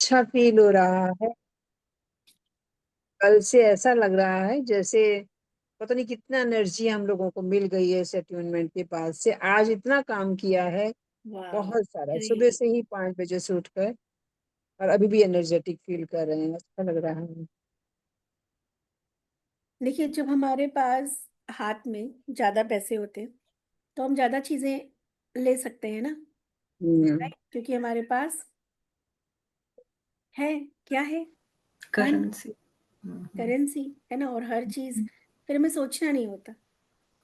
अच्छा फील हो रहा है। कल से ऐसा लग रहा है जैसे पता नहीं कितना एनर्जी हम लोगों को मिल गई है इस अट्यूनमेंट के बाद से। आज इतना काम किया है, वाह, बहुत सारा, सुबह ग्रेट। से ही 5 बजे से उठकर, और अभी भी एनर्जेटिक फील कर रहे हैं। अच्छा लग रहा है। देखिए, जब हमारे पास हाथ में ज्यादा पैसे होते हैं तो हम ज्यादा चीजें ले सकते हैं ना, हम्म। राइट? क्योंकि हमारे पास है, क्या है? Fund, currency. करेंसी, है ना। और हर चीज फिर हमें सोचना नहीं होता,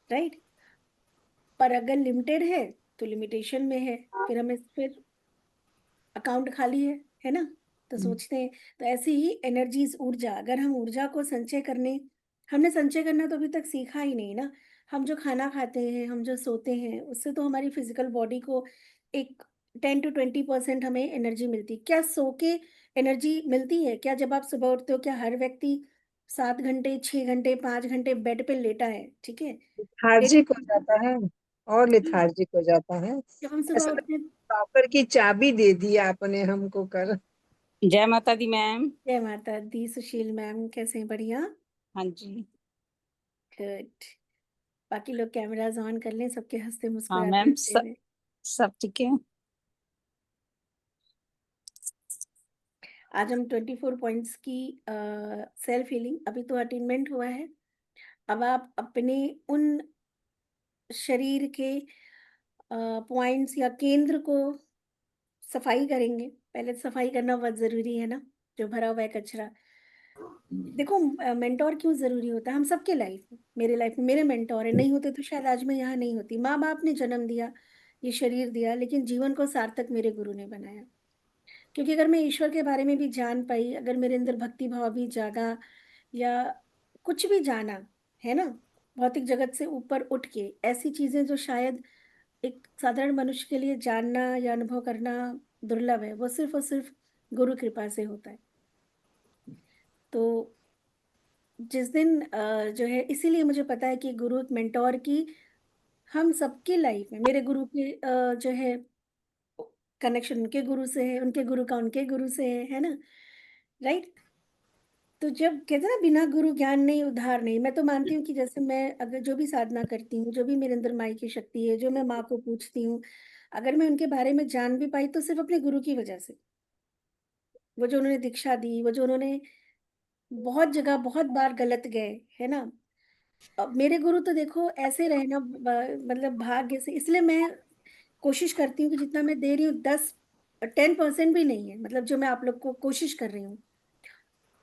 राइट? पर अगर लिमिटेड है तो लिमिटेशन में है, फिर अकाउंट खाली है ना। तो सोचते हैं। तो ऐसे ही एनर्जीज, ऊर्जा, अगर हम ऊर्जा को संचय करने, हमने संचय करना तो अभी तक सीखा ही नहीं ना। हम जो खाना खाते हैं, हम जो सोते हैं, उससे तो हमारी फिजिकल बॉडी को एक 10 to 20% हमें एनर्जी मिलती। क्या सो के एनर्जी मिलती है? क्या जब आप सुबह उठते हो, क्या हर व्यक्ति 7 घंटे, 6 घंटे, 5 घंटे बेड पे लेटा है? ठीक है, लेटा लेथार्जिक हो है। जाता है, और लेथार्जिक हो जाता है। जब हम सुबह ऐसा उठते हैं। लॉकर की चाबी दे दी आपने हमको कल। जय माता दी मैम। जय माता दी। सुशील मैम कैसे हैं? बढ़िया, हाँ जी। गुड। बाकी लोग कैमरास ऑन कर लें, सबके हंसते हाँ मुस्कुराते मैम, हुए हुए। सब ठीक है। आज हम 24 पॉइंट्स की सेल्फ हीलिंग, अभी तो अटेनमेंट हुआ है। अब आप अपने उन शरीर के पॉइंट्स या केंद्र को सफाई करेंगे। पहले तो सफाई करना बहुत जरूरी है ना, जो भरा हुआ है कचरा। देखो, मेंटोर क्यों जरूरी होता है हम सबके लाइफ में? मेरे लाइफ में मेरे मेंटोर है, नहीं होते तो शायद आज मैं यहाँ नहीं होती। माँ बाप ने जन्म दिया, ये शरीर दिया, लेकिन जीवन को सार्थक मेरे गुरु ने बनाया। क्योंकि अगर मैं ईश्वर के बारे में भी जान पाई, अगर मेरे अंदर भक्ति भाव भी जागा, या कुछ भी जाना, है ना, भौतिक जगत से ऊपर उठ के ऐसी चीजें जो शायद एक साधारण मनुष्य के लिए जानना या अनुभव करना दुर्लभ है, वो सिर्फ और सिर्फ गुरु कृपा से होता है। तो जिस दिन जो है, इसीलिए मुझे पता है कि गुरु एक मेंटोर की हम सबकी लाइफ में, मेरे गुरु के जो है कनेक्शन उनके गुरु से है, उनके गुरु का उनके गुरु से है ना, राइट? तो जब कहते हैं ना, बिना गुरु ज्ञान नहीं, उद्धार नहीं। मैं तो मानती हूँ कि जैसे मैं अगर जो भी साधना करती हूँ, जो भी मेरे अंदर माई की शक्ति है, जो मैं माँ को पूछती हूँ, अगर मैं उनके बारे में जान भी पाई तो सिर्फ अपने गुरु की वजह से। वो जो उन्होंने दीक्षा दी, वो जो उन्होंने बहुत जगह बहुत बार गलत गए, है ना। अब मेरे गुरु तो देखो ऐसे रहे ना, मतलब भाग्य से। इसलिए मैं कोशिश करती हूँ कि जितना मैं दे रही हूँ, 10% भी नहीं है, मतलब जो मैं आप लोग को कोशिश कर रही हूँ।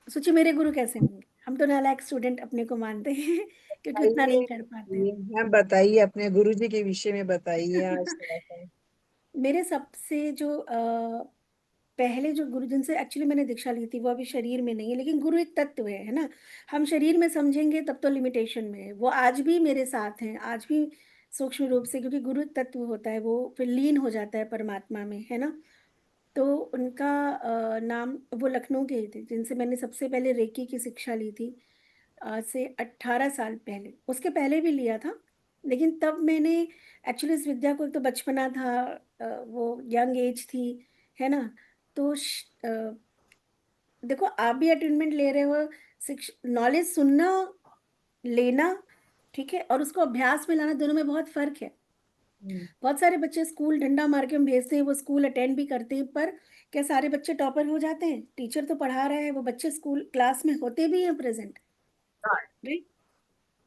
सोचिए मेरे गुरु कैसे होंगे। हम तो नालायक स्टूडेंट अपने को मानते हैं क्योंकि उतना नहीं कर पाते। बताइए, हाँ बताइए, अपने गुरुजी के विषय में बताइए आज थोड़ा सा। मेरे सबसे जो पहले जो गुरु जिनसे एक्चुअली मैंने दीक्षा ली थी, वो अभी शरीर में नहीं है, लेकिन गुरु एक तत्व है ना। हम शरीर में समझेंगे तब तो लिमिटेशन में है। वो आज भी मेरे साथ हैं, आज भी सूक्ष्म रूप से, क्योंकि गुरु एक तत्व होता है, वो फिर लीन हो जाता है परमात्मा में, है ना। तो उनका नाम, वो लखनऊ के ही थे जिनसे मैंने सबसे पहले रेकी की शिक्षा ली थी। आज से 18 साल पहले, उसके पहले भी लिया था, लेकिन तब मैंने एक्चुअली इस विद्या को, एक तो बचपना था, वो यंग एज थी, है ना। तो देखो, आप भी अटेनमेंट ले रहे हो, नॉलेज सुनना, लेना, ठीक है, और उसको अभ्यास में लाना, दोनों में बहुत फर्क है। हम्म। बहुत सारे बच्चे स्कूल डंडा मार के हम भेजते हैं, वो स्कूल अटेंड भी करते हैं, पर क्या सारे बच्चे टॉपर हो जाते हैं? टीचर तो पढ़ा रहा है, वो बच्चे स्कूल क्लास में होते भी हैं प्रेजेंट, राइट?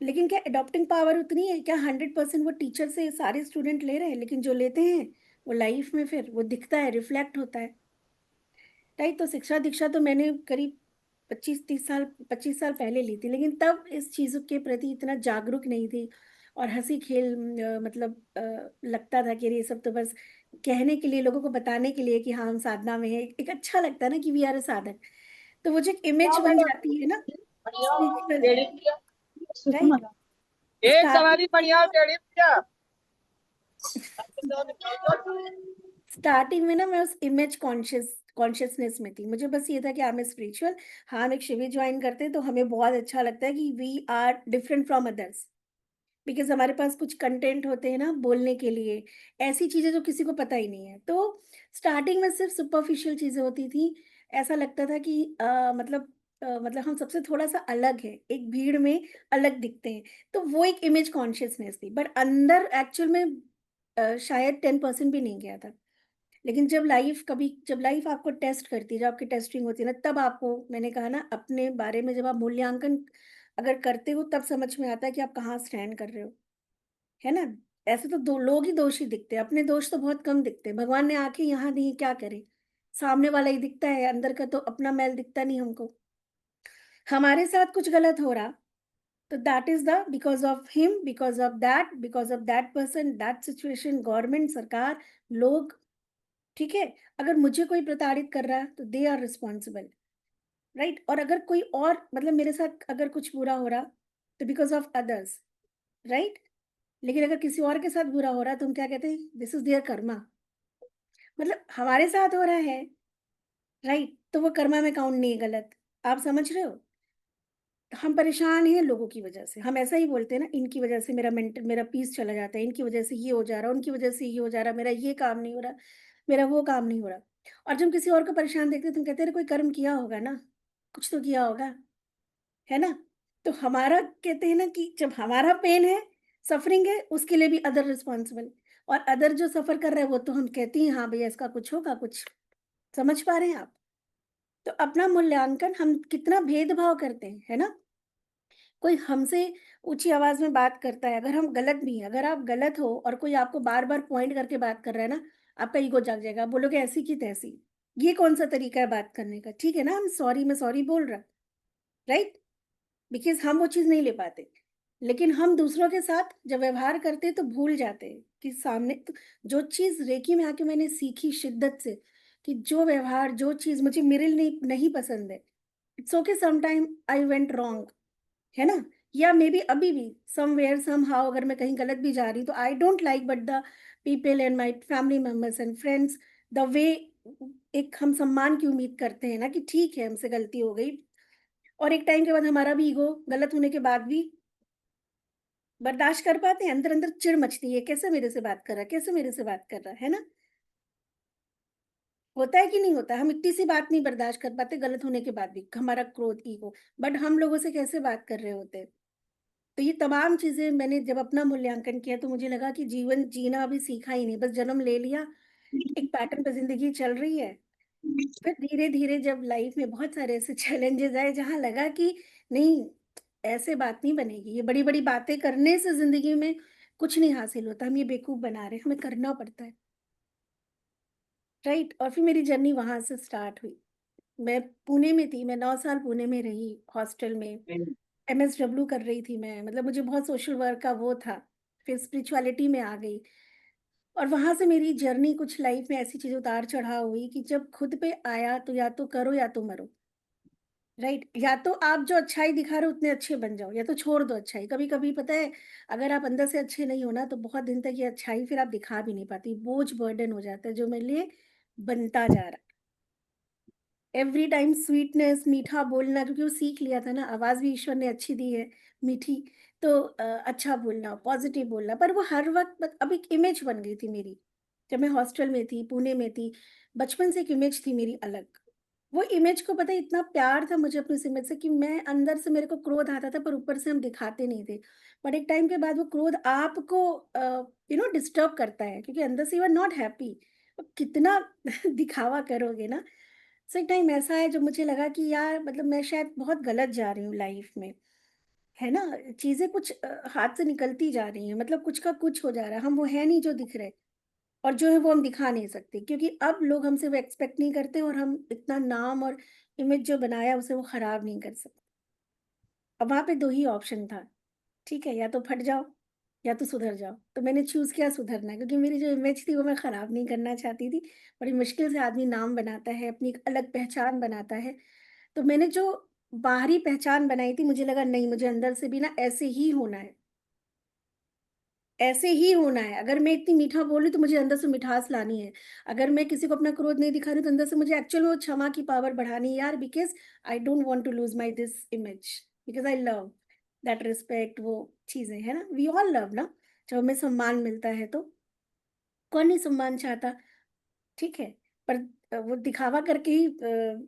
लेकिन क्या अडॉप्टिंग पावर उतनी है? क्या 100% वो टीचर से सारे स्टूडेंट ले रहे हैं? लेकिन जो लेते हैं वो लाइफ में फिर वो दिखता है, रिफ्लेक्ट होता है, राइट? तो शिक्षा दीक्षा तो मैंने करीब 25-30 साल, 25 साल पहले ली थी, लेकिन तब इस चीज के प्रति इतना जागरूक नहीं थी। और हंसी खेल, मतलब लगता था कि अरे ये सब तो बस कहने के लिए, लोगों को बताने के लिए कि हाँ हम साधना में है। एक अच्छा लगता है ना कि वी आर अ साधक। तो वो जो एक इमेज बन जाती है ना, स्पिरिचुअल, राइट? स्टार्टिंग स्टार्टिंग में ना मैं उस इमेज कॉन्शियसनेस में थी। मुझे बस ये था कि मैं स्पिरिचुअल, हाँ हम एक शिविर ज्वाइन करते हैं तो हमें बहुत अच्छा लगता है कि we are different from others, because हमारे पास कुछ कंटेंट होते हैं ना बोलने के लिए, ऐसी चीजें जो किसी को पता ही नहीं है। तो स्टार्टिंग में सिर्फ सुपरफिशियल चीजें होती थी, ऐसा लगता था कि मतलब हम सबसे थोड़ा-सा अलग हैं, एक भीड़ में अलग दिखते हैं। तो वो एक इमेज कॉन्शियसनेस थी, बट अंदर एक्चुअल में शायद 10% भी नहीं गया था। लेकिन जब लाइफ आपको टेस्ट करती है, जब आपकी टेस्टिंग होती है ना, तब आपको, मैंने कहा ना, अपने बारे में जब आप मूल्यांकन अगर करते हो, तब समझ में आता है कि आप कहाँ स्टैंड कर रहे हो, है ना? ऐसे तो दो लोग ही दोषी दिखते हैं, अपने दोष तो बहुत कम दिखते हैं। भगवान ने आँखें यहाँ दी हैं, क्या करें? सामने वाला ही दिखता है, अंदर का तो अपना मैल दिखता नहीं हमको। हमारे साथ कुछ गलत हो रहा, तो that is the because of him, because of that person, that situation, government, सरकार, लोग, ठीक है? अगर मुझे कोई प्रताड़ित कर रहा है, तो दे आर रिस्पॉन्सिबल, राइट? और अगर कोई और, मतलब मेरे साथ अगर कुछ बुरा हो रहा, तो बिकॉज़ ऑफ अदर्स, राइट? लेकिन अगर किसी और के साथ बुरा हो रहा है, तो हम क्या कहते हैं? This is their karma. मतलब हमारे साथ हो रहा है, राइट? तो वो कर्मा में काउंट नहीं है, गलत। आप समझ रहे हो? हम परेशान हैं लोगों की वजह से। हम ऐसा ही बोलते हैं ना, इनकी वजह से मेरा पीस चला जाता है, इनकी वजह से ये हो जा रहा है, उनकी वजह से ये हो जा रहा है, मेरा ये काम नहीं हो रहा, मेरा वो काम नहीं हो रहा। और जब हम किसी और को परेशान देखते हैं, तो हम कहते हैं, अरे कोई कर्म किया होगा ना, कुछ तो किया होगा, है ना? तो हमारा, कहते हैं ना कि जब हमारा पेन है, सफरिंग है, उसके लिए भी अदर रिस्पॉन्सिबल, और अदर जो सफ़र कर रहा है, वो तो हम कहते हैं, हाँ भैया इसका कुछ होगा कुछ। समझ पा रहे हैं आप? तो अपना मूल्यांकन हम कितना भेदभाव करते हैं, है ना? कोई हमसे ऊँची आवाज़ में बात करता है, अगर हम गलत भी हैं, अगर आप गलत हो और कोई आपको बार-बार पॉइंट करके बात कर रहा है ना, आपका ईगो जाग जाएगा। आप बोलोगे ऐसी की तैसी। ये कौन-सा तरीका है बात करने का? ठीक है ना, मैं सॉरी बोल रहा, राइट? बिकॉज़ हम वो चीज़ नहीं ले पाते। लेकिन हम दूसरों के साथ जब व्यवहार करते हैं, तो भूल जाते हैं कि सामने तो जो चीज़ रेकी में आके मैंने सीखी शिद्दत से, कि जो व्यवहार, जो चीज़ मुझे मेरे लिए नहीं नहीं पसंद है, it's okay, sometime I went wrong, है ना? या मे बी अभी भी समवेयर समहाउ अगर मैं कहीं गलत भी जा रही हूँ, तो I don't like, but the people and my family members and friends, the way, एक हम सम्मान की उम्मीद करते हैं ना, कि ठीक है हमसे गलती हो गई, और एक टाइम के बाद हमारा भी ईगो गलत होने के बाद भी बर्दाश्त कर पाते हैं, अंदर अंदर चिढ़ मचती है, कैसे मेरे से बात कर रहा है, कैसे मेरे से बात कर रहा है ना? होता है कि नहीं होता? हम इतनी सी बात नहीं बर्दाश्त कर पाते गलत होने के बाद भी, हमारा क्रोध, ईगो, बट हम लोगों से कैसे बात कर रहे होते हैं। तो ये तमाम चीज़ें मैंने जब अपना मूल्यांकन किया, तो मुझे लगा कि जीवन जीना अभी सीखा ही नहीं, बस जन्म ले लिया, एक पैटर्न पे ज़िंदगी चल रही है। फिर धीरे-धीरे जब लाइफ में बहुत सारे ऐसे चैलेंजेज़ आए, जहाँ लगा कि नहीं, ऐसे बात नहीं बनेगी, ये बड़ी-बड़ी बातें करने से ज़िंदगी में कुछ नहीं हासिल होता, हम ये बेवकूफ़ बना रहे हैं, हमें करना पड़ता है, राइट? और फिर मेरी जर्नी वहाँ से स्टार्ट हुई। मैं पुणे में थी, मैं 9 साल पुणे में रही हॉस्टल में। एमएसडब्ल्यू कर रही थी मैं, मतलब मुझे बहुत सोशल वर्क का वो था, फिर स्पिरिचुअलिटी में आ गई, और वहाँ से मेरी जर्नी कुछ लाइफ में ऐसी चीज़ें उतार-चढ़ाव हुई कि जब खुद पे आया, तो या तो करो या तो मरो, राइट? या तो आप जो अच्छाई दिखा रहे हो उतने अच्छे बन जाओ, या तो छोड़ दो अच्छाई। कभी-कभी पता है, अगर आप अंदर से अच्छे नहीं हो ना, तो बहुत दिन तक ये अच्छाई फिर आप दिखा भी नहीं पाती, बोझ बर्डन हो जाता है, जो मेरे लिए बनता जा रहा है। एवरी टाइम स्वीटनेस, मीठा बोलना, क्योंकि वो सीख लिया था ना, आवाज़ भी ईश्वर ने अच्छी दी है, मीठी, तो अच्छा बोलना, पॉज़िटिव बोलना, पर वो हर वक़्त अब एक इमेज बन गई थी मेरी। जब मैं हॉस्टल में थी, पुणे में थी, बचपन से एक इमेज थी मेरी अलग। वो इमेज को पता है, इतना प्यार था मुझे अपनी इस इमेज से, कि मैं अंदर से, मेरे को क्रोध आता था, पर ऊपर से हम दिखाते नहीं थे। बट एक टाइम के बाद वो क्रोध आपको डिस्टर्ब करता है, क्योंकि अंदर से यू आर नॉट हैप्पी। कितना दिखावा करोगे ना। सो एक टाइम ऐसा है जब मुझे लगा कि यार, मतलब मैं शायद बहुत गलत जा रही हूँ लाइफ में, है ना? चीज़ें कुछ हाथ से निकलती जा रही हैं, मतलब कुछ का कुछ हो जा रहा है। हम वो है नहीं जो दिख रहे, और जो है वो हम दिखा नहीं सकते, क्योंकि अब लोग हमसे वो एक्सपेक्ट नहीं करते, और हम इतना नाम और इमेज जो बनाया, उसे वो खराब नहीं कर सकते। अब वहाँ पे 2 ही ऑप्शन था, ठीक है? या तो फट जाओ, या तो सुधर जाओ। तो मैंने चूज़ किया सुधरना, क्योंकि मेरी जो इमेज थी वो मैं खराब नहीं करना चाहती थी। बड़ी मुश्किल से आदमी नाम बनाता है, अपनी एक अलग पहचान बनाता है। तो मैंने जो बाहरी पहचान बनाई थी, मुझे लगा नहीं, मुझे अंदर से भी ना ऐसे ही होना है, ऐसे ही होना है। अगर मैं इतनी मीठा बोल रही हूँ, तो मुझे अंदर से मिठास लानी है। अगर मैं किसी को अपना क्रोध नहीं दिखा रही, तो अंदर से मुझे एक्चुअल में वो क्षमा की पावर बढ़ानी है यार, because I don't want to lose my this image, because I love that respect, वो चीज़ें, है ना? वी ऑल लव ना, जब हमें सम्मान मिलता है तो, कौन नहीं सम्मान चाहता, ठीक है? पर वो दिखावा करके ही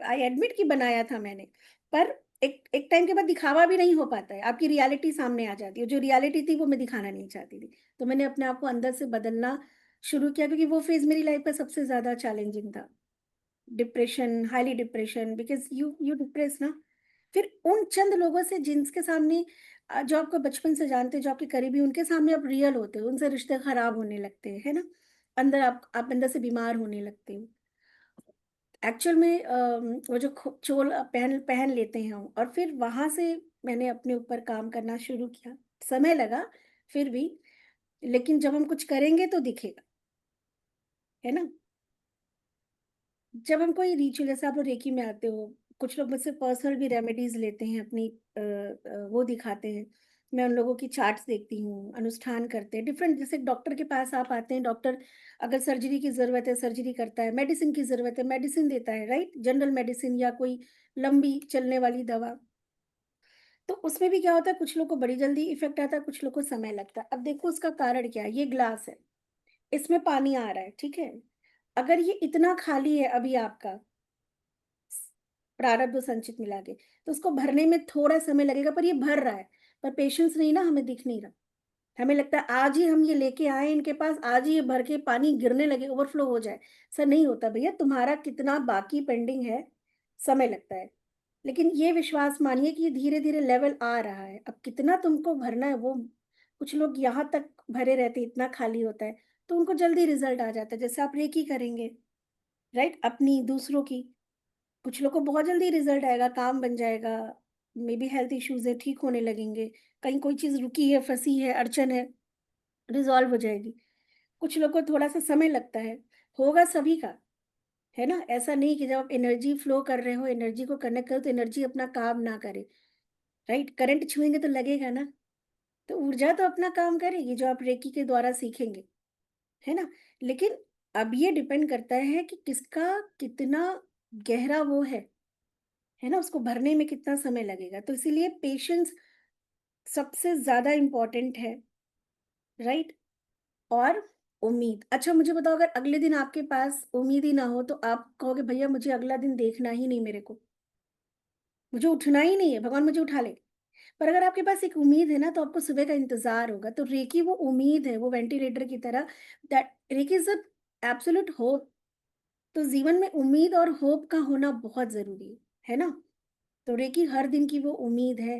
आई एडमिट कि बनाया था मैंने, पर एक टाइम के बाद दिखावा भी नहीं हो पाता है, आपकी रियलिटी सामने आ जाती है, जो रियलिटी थी वो मैं दिखाना नहीं चाहती थी। तो मैंने अपने आप को अंदर से बदलना शुरू किया, क्योंकि वो फेज़ मेरी लाइफ का सबसे ज़्यादा चैलेंजिंग था। Depression, highly depression, because you depress ना। फिर उन चंद लोगों से जिनके सामने जो आपको बचपन से जानते हैं, जो आपके करीबी, उनके सामने आप रियल होते हो, उनसे रिश्ते खराब होने लगते हैं, है ना? अंदर आप अंदर से बीमार होने लगते हो। एक्चुअल में वो जो चोल पहन पहन लेते हैं हम, और फिर वहाँ से मैंने अपने ऊपर काम करना शुरू किया। समय लगा फिर भी, लेकिन जब हम कुछ करेंगे तो दिखेगा, है ना? जब हम कोई रिचुअल, जैसे आप लोग रेकी में आते हो, कुछ लोग मुझसे पर्सनल भी रेमेडीज़ लेते हैं, अपनी वो दिखाते हैं। मैं उन लोगों की चार्ट्स देखती हूँ, अनुष्ठान करते हैं, डिफरेंट, जैसे डॉक्टर के पास आप आते हैं, डॉक्टर अगर सर्जरी की ज़रूरत है, सर्जरी करता है, मेडिसिन की ज़रूरत है, मेडिसिन देता है, राइट? जनरल मेडिसिन या कोई लंबी चलने वाली दवा। तो उसमें भी क्या होता है, कुछ लोग को बड़ी जल्दी इफ़ेक्ट आता है, कुछ लोग को समय लगता है। अब देखो उसका कारण क्या है, ये ग्लास है, इसमें पानी आ रहा है, ठीक है? अगर ये इतना खाली है अभी आपका, प्रारब्ध और संचित मिला के, तो उसको भरने में थोड़ा समय लगेगा, पर ये भर रहा है। पर पेशेंस नहीं ना, हमें दिख नहीं रहा। हमें लगता है आज ही हम ये लेके आए इनके पास, आज ही ये भर के पानी गिरने लगे, ओवरफ्लो हो जाए। ऐसा नहीं होता भैया, तुम्हारा कितना बाकी पेंडिंग है, समय लगता है। लेकिन ये विश्वास मानिए कि ये धीरे-धीरे लेवल आ रहा है। अब कितना तुमको भरना है वो, कुछ लोग यहाँ तक भरे रहते हैं, इतना खाली होता है, तो उनको जल्दी रिज़ल्ट आ जाता है। जैसे आप रेकी करेंगे, राइट? अपनी, दूसरों की। कुछ लोग को बहुत जल्दी रिजल्ट आएगा, काम बन जाएगा, मे बी हेल्थ इश्यूज़ है, ठीक होने लगेंगे, कहीं कोई चीज़ रुकी है, फँसी है, अड़चन है, रिज़ॉल्व हो जाएगी। कुछ लोग को थोड़ा-सा समय लगता है, होगा सभी का, है ना? ऐसा नहीं कि जब आप एनर्जी फ्लो कर रहे हो, एनर्जी को कनेक्ट करो, तो एनर्जी अपना काम ना करे, राइट? करंट छुएँगे तो लगेगा ना, तो ऊर्जा तो अपना काम करेगी, जो आप रेकी के द्वारा सीखेंगे, है ना? लेकिन अब ये डिपेंड करता है कि किसका कितना गहरा वो है ना? उसको भरने में कितना समय लगेगा। तो इसीलिए पेशेंस सबसे ज़्यादा इम्पोर्टेंट है, राइट? और उम्मीद। अच्छा मुझे बताओ, अगर अगले दिन आपके पास उम्मीद ही ना हो, तो आप कहोगे भैया मुझे अगला दिन देखना ही नहीं मेरे को, मुझे उठना ही नहीं है, भगवान मुझे उठा ले। पर अगर आपके पास एक उम्मीद है ना, तो आपको सुबह का इंतज़ार होगा। तो रेकी वो उम्मीद है, वो वेंटिलेटर की तरह, that reiki is a absolute hope. तो जीवन में उम्मीद और होप का होना बहुत ज़रूरी है ना? तो रेकी हर दिन की वो उम्मीद है,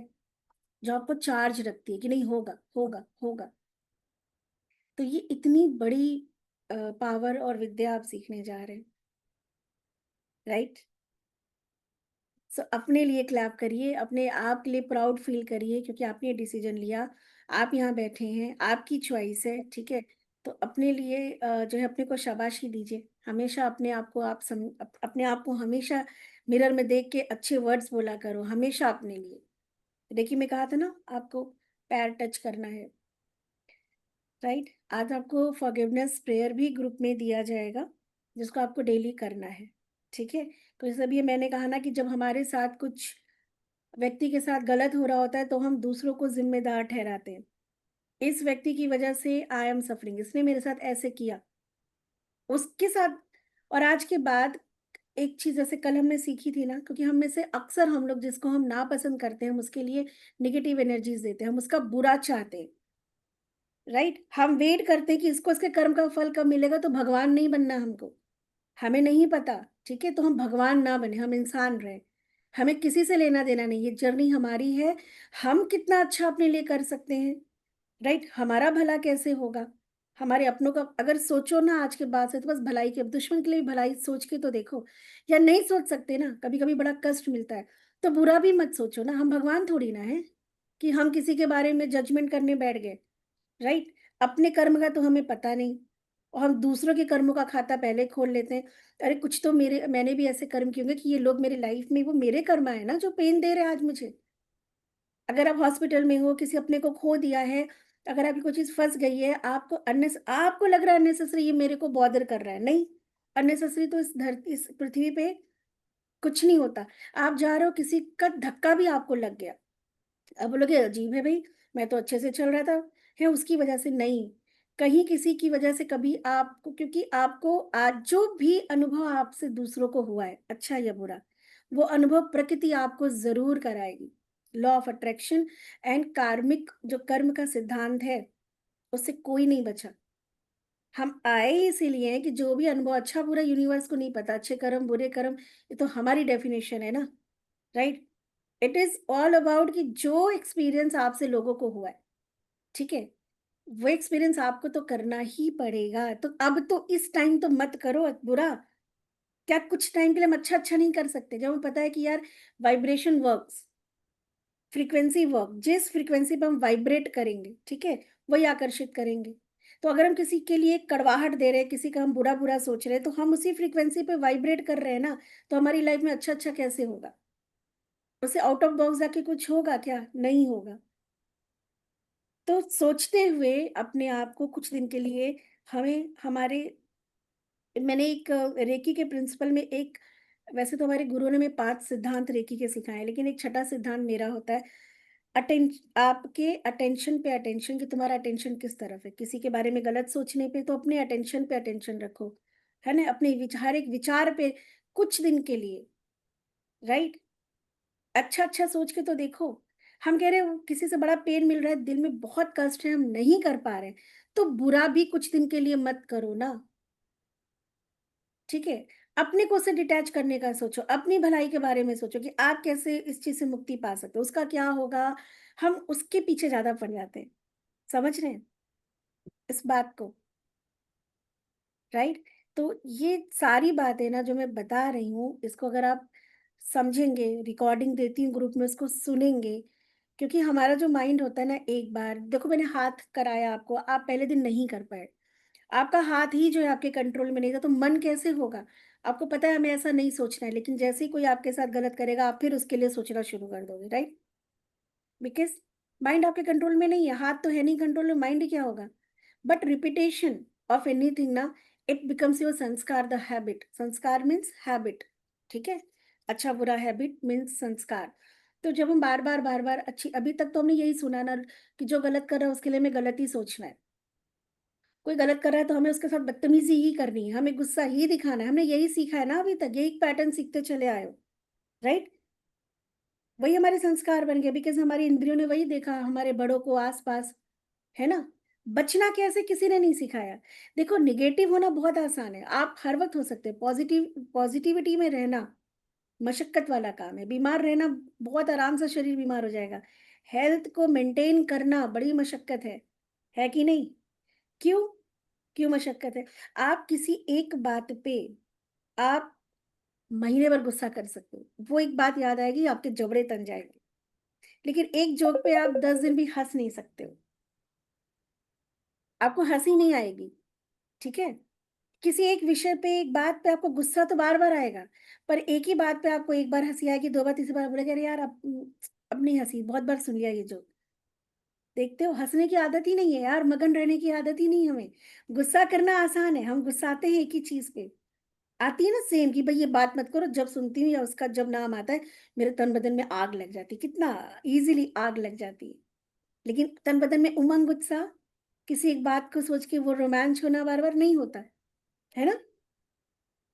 जो आपको चार्ज रखती है कि नहीं, होगा, होगा, होगा। तो ये इतनी बड़ी पावर और विद्या आप सीखने जा रहे हैं, राइट? सो अपने लिए क्लैप करिए, अपने आप के लिए प्राउड फील करिए, क्योंकि आपने ये डिसीजन लिया, आप यहाँ बैठे हैं, आपकी चॉइस है, ठीक है? तो अपने लिए जो है अपने को शाबाशी दीजिए। हमेशा अपने आप को आप अपने आप को हमेशा मिरर में देख के अच्छे वर्ड्स बोला करो, हमेशा अपने लिए। देखिए मैं कहा था ना आपको, पैर टच करना है, राइट? आज आपको फॉरगिवनेस प्रेयर भी ग्रुप में दिया जाएगा, जिसको आपको डेली करना है, ठीक है? तो जैसे अभी मैंने कहा ना कि जब हमारे साथ कुछ व्यक्ति के साथ गलत हो रहा होता है, तो हम दूसरों को ज़िम्मेदार ठहराते हैं। इस व्यक्ति की वजह से आई एम सफरिंग, इसने मेरे साथ ऐसे किया, उसके साथ। और आज के बाद एक चीज़ जैसे कल हमने सीखी थी ना, क्योंकि हम में से अक्सर हम लोग जिसको हम नापसंद करते हैं, हम उसके लिए नेगेटिव एनर्जीज़ देते हैं, हम उसका बुरा चाहते हैं। राइट? हम वेट करते हैं कि इसको इसके कर्म का फल कब मिलेगा, तो भगवान नहीं बनना हमको। हमें नहीं पता, ठीक है? तो हम भगवान ना बने, हम इंसान रहें। हमें किसी से लेना-देना नहीं, ये जर्नी हमारी है। हम कितना अच्छा अपने लिए कर सकते हैं, राइट? हमारा भला कैसे होगा? हमारे अपनों का अगर सोचो ना आज के बाद से, तो बस भलाई के, दुश्मन के लिए भी भलाई सोच के तो देखो। या नहीं सोच सकते ना, कभी-कभी बड़ा कष्ट मिलता है, तो बुरा भी मत सोचो ना, हम भगवान थोड़ी ना हैं, कि हम किसी के बारे में जजमेंट करने बैठ गए। राइट? अपने कर्म का तो हमें पता नहीं, और हम दूसरों के कर्मों का खाता पहले खोल लेते हैं। अरे कुछ तो मैंने भी ऐसे कर्म किए होंगे कि ये लोग मेरी लाइफ में, वो मेरे कर्म है ना जो पेन दे रहे हैं आज मुझे। अगर आप हॉस्पिटल में हो, किसी अपने को खो दिया है, अगर आपकी कोई चीज़ फँस गई है, आपको लग रहा है अननेसेसरी ये मेरे को बॉदर कर रहा है, नहीं, अननेसेसरी तो इस पृथ्वी पे कुछ नहीं होता। आप जा रहे हो, किसी का धक्का भी आपको लग गया, अब बोलोगे अजीब है भई, मैं तो अच्छे से चल रहा था, है उसकी वजह से नहीं। कहीं किसी की वजह से कभी आपको, क्योंकि आपको आज जो भी अनुभव आपसे दूसरों को हुआ है, अच्छा या बुरा, वो अनुभव प्रकृति आपको ज़रूर कराएगी। लॉ ऑफ अट्रैक्शन एंड कार्मिक जो कर्म का सिद्धांत है, उससे कोई नहीं बचा। हम आए ही इसीलिए हैं कि जो भी अनुभव अच्छा बुरा यूनिवर्स को नहीं पता, अच्छे कर्म, बुरे कर्म, ये तो हमारी डेफिनेशन है ना, right? It is all about कि जो एक्सपीरियंस आपसे लोगों को हुआ है, ठीक है? वो एक्सपीरियंस आपको तो करना ही पड़ेगा। तो अब तो इस टाइम तो मत करो बुरा। क्या कुछ टाइम के लिए हम अच्छा-अच्छा नहीं कर सकते? जब हमें पता है कि यार वाइब्रेशन वर्क्स, फ्रीक्वेंसी वर्क, जिस फ्रीक्वेंसी पे हम वाइब्रेट करेंगे, ठीक है? वही आकर्षित करेंगे। तो अगर हम किसी के लिए कड़वाहट दे रहे हैं, किसी का हम बुरा-बुरा सोच रहे हैं, तो हम उसी फ्रीक्वेंसी पे वाइब्रेट कर रहे हैं ना, तो हमारी लाइफ में अच्छा-अच्छा कैसे होगा? उससे आउट ऑफ बॉक्स जाके कुछ होगा क्या? नहीं होगा। तो सोचते हुए अपने आप को कुछ दिन के लिए हमें हमारे मैंने एक रेकी के प्रिंसिपल में एक, वैसे तो हमारे गुरुओं ने हमें 5 सिद्धांत रेकी के सिखाए हैं, लेकिन एक छठा सिद्धांत मेरा होता है, आपके अटेंशन पे अटेंशन, कि तुम्हारा अटेंशन किस तरफ है। किसी के बारे में गलत सोचने पे तो अपने अटेंशन पे अटेंशन रखो, है ना? अपने हर एक विचार पे कुछ दिन के लिए, राइट? अच्छा-अच्छा सोच के तो देखो। हम कह रहे हैं किसी से बड़ा पेन मिल रहा है, दिल में बहुत कष्ट है, हम नहीं कर पा रहे हैं, तो बुरा भी कुछ दिन के लिए मत करो ना, ठीक है? अपने को उससे डिटैच करने का सोचो, अपनी भलाई के बारे में सोचो कि आप कैसे इस चीज़ से मुक्ति पा सकते हो, उसका क्या होगा? हम उसके पीछे ज़्यादा पड़ जाते हैं। समझ रहे हैं इस बात को, राइट? तो ये सारी बातें ना जो मैं बता रही हूँ, इसको अगर आप समझेंगे, रिकॉर्डिंग देती हूँ ग्रुप में, उसको सुनेंगे, क्योंकि हमारा जो माइंड होता है ना, एक बार देखो मैंने हाथ कराया आपको, आप पहले दिन नहीं कर पाए। आपका हाथ ही जो है आपके कंट्रोल में नहीं था, तो मन कैसे होगा? आपको पता है हमें ऐसा नहीं सोचना है, लेकिन जैसे ही कोई आपके साथ गलत करेगा, आप फिर उसके लिए सोचना शुरू कर दोगे, राइट? बिकॉज़ माइंड आपके कंट्रोल में नहीं है, हाथ तो है नहीं कंट्रोल में, माइंड ही क्या होगा? बट रिपिटेशन ऑफ एनीथिंग ना, इट बिकम्स योर संस्कार, द हैबिट। संस्कार मीन्स हैबिट, ठीक है? अच्छा बुरा हैबिट मीन्स संस्कार। तो जब हम बार-बार, बार-बार अच्छी, अभी तक तो हमने यही सुना ना कि जो गलत कर रहा है उसके लिए हमें गलत ही सोचना है। कोई गलत कर रहा है तो हमें उसके साथ बदतमीज़ी ही करनी है, हमें गुस्सा ही दिखाना है। हमने यही सीखा है ना अभी तक, यही पैटर्न सीखते चले आए हो, राइट? वही हमारे संस्कार बन गए, बिकॉज़ हमारी इंद्रियों ने वही देखा हमारे बड़ों को आस-पास, है ना? बचना कैसे किसी ने नहीं सिखाया। देखो नेगेटिव होना बहुत आसान है, आप हर वक़्त हो सकते हैं, पॉज़िटिविटी में रहना मशक्कत वाला काम है, बीमार रहना बहुत आराम से शरीर बीमार हो जाएगा। हेल्थ को मेंटेन करना बड़ी मशक्कत है कि नहीं? क्यों? क्यों मशक्कत है? आप किसी एक बात पे आप महीने भर गुस्सा कर सकते हो, वो एक बात याद आएगी आपके जबड़े तन जाएँगे। लेकिन एक जोक पे आप 10 दिन भी हँस नहीं सकते हो, आपको हँसी नहीं आएगी, ठीक है? किसी एक विषय पे, एक बात पे आपको गुस्सा तो बार-बार आएगा, पर एक ही बात पे आपको एक बार हँसी आएगी, 2 बार, तीसरी बार बोलेंगे अरे यार अब नहीं हँसी, बहुत बार सुन लिया ये जोक। देखते हो हँसने की आदत ही नहीं है यार, मगन रहने की आदत ही नहीं हमें। गुस्सा करना आसान है, हम गुस्साते हैं एक ही चीज़ पे। आती है ना सेम कि भई ये बात मत करो, जब सुनती हूँ या उसका जब नाम आता है, मेरे तन-बदन में आग लग जाती है, कितना ईज़िली आग लग जाती है। लेकिन तन-बदन में उमंग, उत्साह, किसी एक बात को सोच के वो रोमांच होना बार-बार नहीं होता है ना?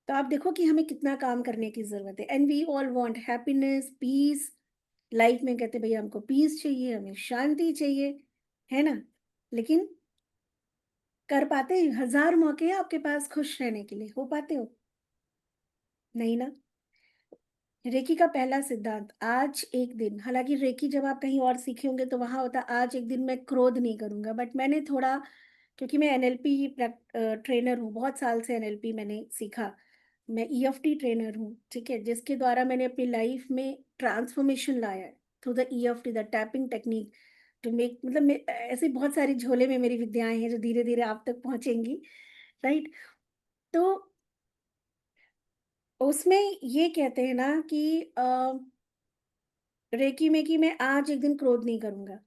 तो आप देखो कि हमें कितना काम करने की ज़रूरत है, and we all want happiness, peace. Life में कहते हैं भैया हमको पीस चाहिए, हमें शांति चाहिए, है ना? लेकिन कर पाते हैं? हज़ार मौके हैं आपके पास खुश रहने के लिए, हो पाते हो? नहीं ना? रेकी का पहला सिद्धांत, आज एक दिन, हालाँकि रेकी जब आप कहीं और सीखे होंगे तो वहाँ होता आज एक दिन मैं क्रोध नहीं करूँगा, बट मैंने थोड़ा, क्योंकि मैं एनएलपी ट्रेनर हूँ, बहुत साल से एनएलपी मैंने सीखा। मैं ईएफटी ट्रेनर हूँ, ठीक है? जिसके द्वारा मैंने अपनी लाइफ में ट्रांसफॉर्मेशन लाया है through the EFT, the tapping technique to make, मतलब ऐसी बहुत सारी झोले में मेरी विद्याएँ हैं जो धीरे-धीरे आप तक पहुँचेंगी, राइट? तो उसमें ये कहते हैं ना कि रेकी में कि मैं आज एक दिन क्रोध नहीं करूँगा,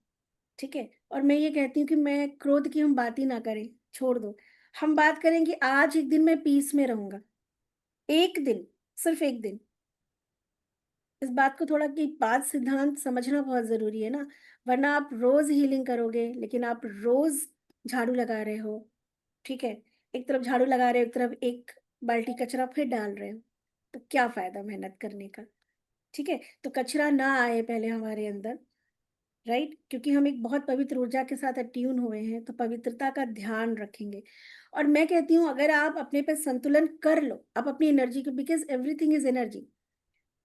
ठीक है? और मैं ये कहती हूँ कि मैं क्रोध की हम बात ही ना करें, छोड़ दो। हम बात करें कि आज एक दिन मैं पीस में रहूँगा। 1 दिन, सिर्फ़ 1 दिन। इस बात को थोड़ा कि 5 सिद्धांत समझना बहुत ज़रूरी है ना, वरना आप रोज़ हीलिंग करोगे, लेकिन आप रोज़ झाड़ू लगा रहे हो, ठीक है, एक तरफ झाड़ू लगा रहे हो, एक तरफ एक बाल्टी कचरा फिर डाल रहे हो, तो क्या फायदा मेहनत करने का। ठीक है, तो कचरा ना आए पहले हमारे अंदर, राइट, क्योंकि हम एक बहुत पवित्र ऊर्जा के साथ अट्यून हुए हैं, तो पवित्रता का ध्यान रखेंगे। और मैं कहती हूँ अगर आप अपने पे संतुलन कर लो, आप अपनी एनर्जी को, बिकॉज एवरीथिंग इज एनर्जी।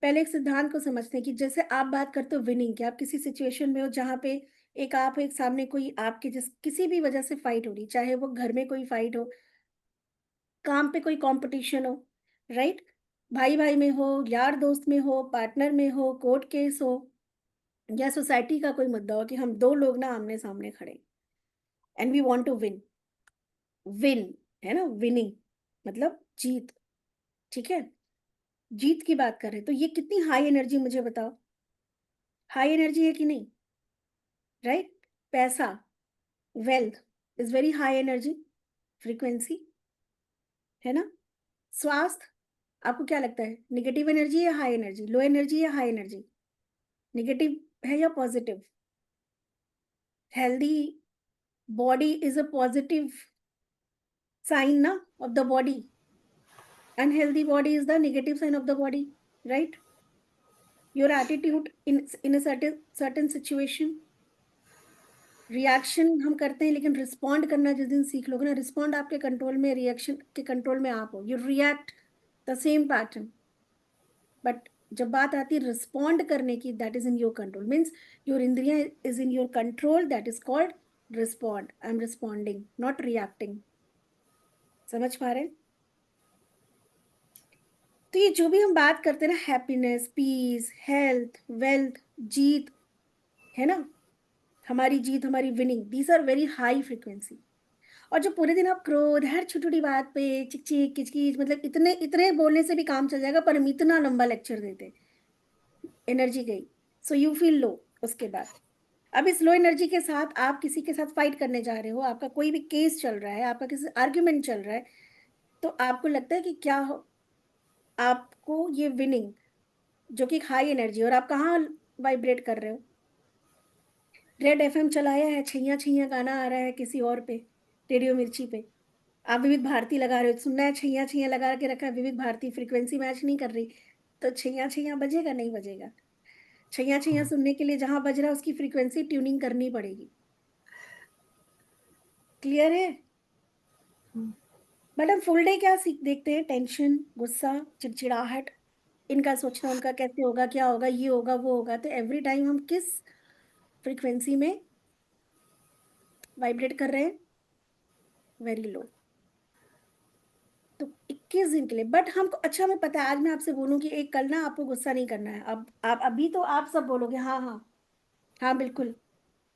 पहले एक सिद्धांत को समझते हैं कि जैसे आप बात करते हो विनिंग की, आप किसी सिचुएशन में हो जहाँ पे एक आप हो, एक सामने कोई आपके जिस किसी भी वजह से फाइट हो रही, चाहे वो घर में कोई फाइट हो, काम पे कोई कंपटीशन हो, राइट, भाई भाई में हो, यार दोस्त में हो, पार्टनर में हो, कोर्ट केस हो, या सोसाइटी का कोई मुद्दा हो कि हम दो लोग ना आमने सामने खड़े, and we want to win, win, है ना, विनिंग मतलब जीत, ठीक है, जीत की बात करें तो ये कितनी हाई एनर्जी, मुझे बताओ, हाई एनर्जी है कि नहीं, राइट, पैसा, wealth is very high energy frequency, है ना, स्वास्थ्य, आपको क्या लगता है निगेटिव एनर्जी या हाई एनर्जी, लो एनर्जी या हाई एनर्जी, नेगेटिव है या positive, healthy body is a positive sign ना of the body, unhealthy body is the negative sign of the body, right, your attitude in a certain situation, reaction हम करते हैं लेकिन respond करना जिस दिन सीख लोगे ना, रिस्पॉन्ड आपके कंट्रोल में, रिएक्शन के कंट्रोल में आप हो, you react the same pattern, but जब बात आती है रिस्पॉन्ड करने की, that is in your control, means your इंद्रिया is in your control, that is called respond, I am responding not reacting, समझ पा रहे हैं। तो ये जो भी हम बात करते हैं ना, हैप्पीनेस, पीस, हेल्थ, वेल्थ, जीत, है ना, हमारी जीत, हमारी winning, these are very high frequency. और जो पूरे दिन आप क्रोध, हर छोटी छोटी बात पे चिक चिक किचकिच, मतलब इतने इतने बोलने से भी काम चल जाएगा, पर हम इतना लंबा लेक्चर देते, एनर्जी गई, सो यू फील लो। उसके बाद अब इस लो एनर्जी के साथ आप किसी के साथ फाइट करने जा रहे हो, आपका कोई भी केस चल रहा है, आपका किसी आर्ग्यूमेंट चल रहा है, तो आपको लगता है कि क्या हो, आपको ये विनिंग जो कि हाई एनर्जी, और आप कहाँ वाइब्रेट कर रहे हो, रेड एफएम चलाया है, छैया छैया गाना आ रहा है किसी और पे, रेडियो मिर्ची पे, आप विविध भारती लगा रहे हो, सुनना है छैया छैया लगा के रखा है, विविध भारती फ्रीक्वेंसी मैच नहीं कर रही, तो छैया छैया बजेगा नहीं बजेगा, छैया छैया सुनने के लिए जहां बज रहा है उसकी फ्रीक्वेंसी ट्यूनिंग करनी पड़ेगी, क्लियर है। बट हम फुल डे क्या सीख देखते हैं, टेंशन, गुस्सा, चिड़चिड़ाहट, इनका सोचना, उनका कैसे होगा, क्या होगा, ये होगा वो होगा, तो एवरी टाइम हम किस फ्रीक्वेंसी में वाइब्रेट कर रहे हैं, वेरी लो। तो 21 दिन के लिए, बट हमको अच्छा, हमें पता है, आज मैं आपसे बोलूं कि एक कल ना आपको गुस्सा नहीं करना है, अब आप अभी तो आप सब बोलोगे हाँ हाँ हाँ बिल्कुल,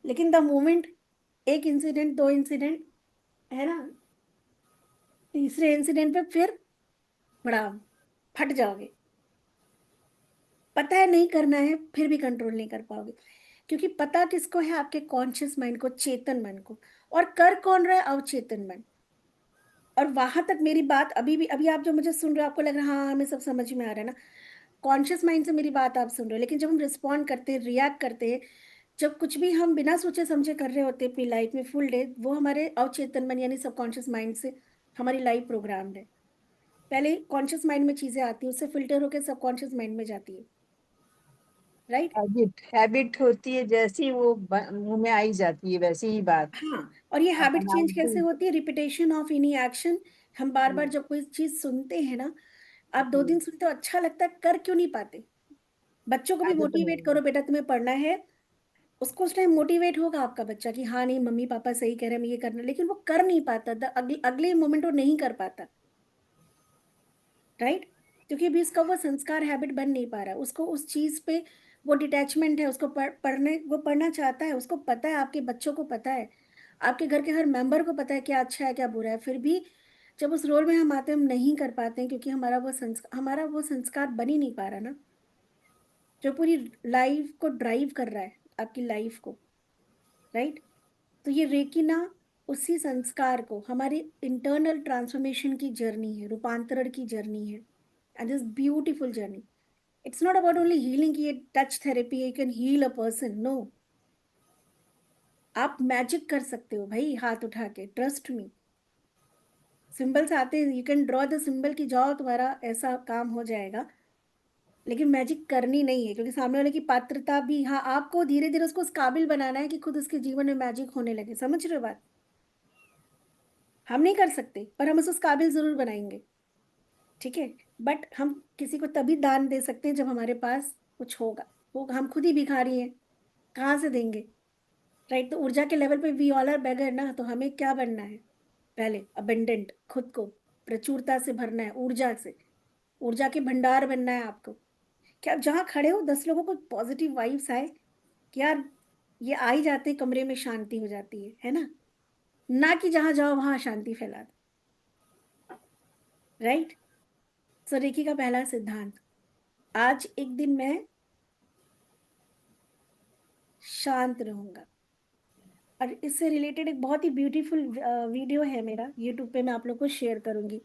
लेकिन द मोमेंट एक इंसिडेंट, दो इंसिडेंट, है ना, तीसरे इंसिडेंट पे फिर बड़ा फट जाओगे, पता है नहीं करना है, फिर भी कंट्रोल नहीं कर पाओगे, क्योंकि पता किसको है, आपके कॉन्शियस माइंड को, चेतन मन को, और कर कौन रहा है, अवचेतन मन। और वहां तक मेरी बात अभी भी, अभी आप जो मुझे सुन रहे हो, आपको लग रहा है हाँ हमें सब समझ में आ रहा है ना, कॉन्शियस माइंड से मेरी बात आप सुन रहे हो, लेकिन जब हम रिस्पॉन्ड करते हैं, रिएक्ट करते हैं, जब कुछ भी हम बिना सोचे समझे कर रहे होते हैं अपनी लाइफ में फुल डे, वो हमारे अवचेतन मन यानी सबकॉन्शियस माइंड से हमारी लाइफ प्रोग्राम्ड है। पहले कॉन्शियस माइंड में चीजें आती हैं, उससे फिल्टर होकर सबकॉन्शियस माइंड में जाती है, राइट। हैबिट हैबिट होती है, जैसी वो मुंह में आई जाती है वैसी ही बात हाँ, और ये आप हैबिट चेंज कैसे बनाते। होती है, रिपीटेशन ऑफ एनी एक्शन, हम बार बार जी जब कोई चीज सुनते हैं ना, आप दो जी, दिन सुनते हो अच्छा लगता है, कर क्यों नहीं पाते, बच्चों को भी आदत हो मोटिवेट करो, गई। बेटा तुम्हें पढ़ना है, उसको उस टाइम मोटिवेट होगा आपका बच्चा कि हाँ नहीं मम्मी पापा सही कह रहे हैं, मैं ये करना, लेकिन वो कर नहीं पाता, अगले मोमेंट वो नहीं कर पाता, राइट, क्योंकि अभी उसका वो संस्कार हैबिट बन नहीं पा रहा, उसको उस चीज पे वो डिटैचमेंट है, उसको पढ़ने, वो पढ़ना चाहता है, उसको पता है, आपके बच्चों को पता है, आपके घर के हर मेंबर को पता है क्या अच्छा है क्या बुरा है, फिर भी जब उस रोल में हम आते हैं हम नहीं कर पाते हैं, क्योंकि हमारा वो संस्कार बन ही नहीं पा रहा ना, जो पूरी लाइफ को ड्राइव कर रहा है, आपकी लाइफ को, राइट। तो ये रेकी ना उसी संस्कार को, हमारी इंटरनल ट्रांसफॉर्मेशन की जर्नी है, रूपांतरण की जर्नी है, and this beautiful journey, it's not about only healing, की ये touch therapy, you can heal a person, no, आप मैजिक कर सकते हो भाई, हाथ उठा के, ट्रस्ट मी। सिंबल्स आते हैं, you can draw the symbol की जाओ तुम्हारा ऐसा काम हो जाएगा, लेकिन मैजिक करनी नहीं है, क्योंकि सामने वाले की पात्रता भी, हाँ आपको धीरे धीरे उसको उस काबिल बनाना है कि खुद उसके जीवन में मैजिक होने लगे। समझ रहे हो बात? हम नहीं कर सकते पर हम उस काबिल जरूर बनाएंगे, ठीक है। बट हम किसी को तभी दान दे सकते हैं जब हमारे पास कुछ होगा। वो हम खुद ही भिखारी हैं, कहाँ से देंगे? राइट। तो ऊर्जा के लेवल पे वी ऑल आर बेगर ना, तो हमें क्या बनना है? पहले अबेंडेंट, खुद को प्रचुरता से भरना है, ऊर्जा से, ऊर्जा के भंडार बनना है आपको। क्या आप जहाँ खड़े हो 10 लोगों को पॉजिटिव वाइब्स आए कि यार ये आ ही जाते, कमरे में शांति हो जाती है ना? ना कि जहां जाओ वहां शांति फैला दो। राइट। सो रेकी का पहला सिद्धांत, आज एक दिन मैं शांत रहूंगा। और इससे रिलेटेड एक बहुत ही ब्यूटीफुल वीडियो है मेरा यूट्यूब पे, मैं आप लोग को शेयर करूंगी।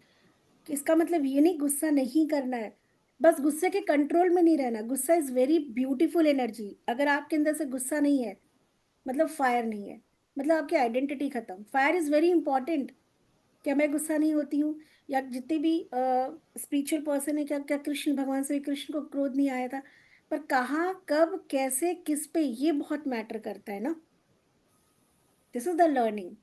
कि इसका मतलब ये नहीं गुस्सा नहीं करना है, बस गुस्से के कंट्रोल में नहीं रहना। गुस्सा इज वेरी ब्यूटीफुल एनर्जी। अगर आपके अंदर से गुस्सा नहीं है मतलब फायर नहीं है, मतलब आपकी आइडेंटिटी खत्म। Fire is very important. क्या मैं गुस्सा नहीं होती हूँ? या जितने भी स्पिरिचुअल पर्सन है, क्या क्या कृष्ण भगवान से कृष्ण को क्रोध नहीं आया था? पर कहाँ, कब, कैसे, किस पे, ये बहुत मैटर करता है ना। This is the learning.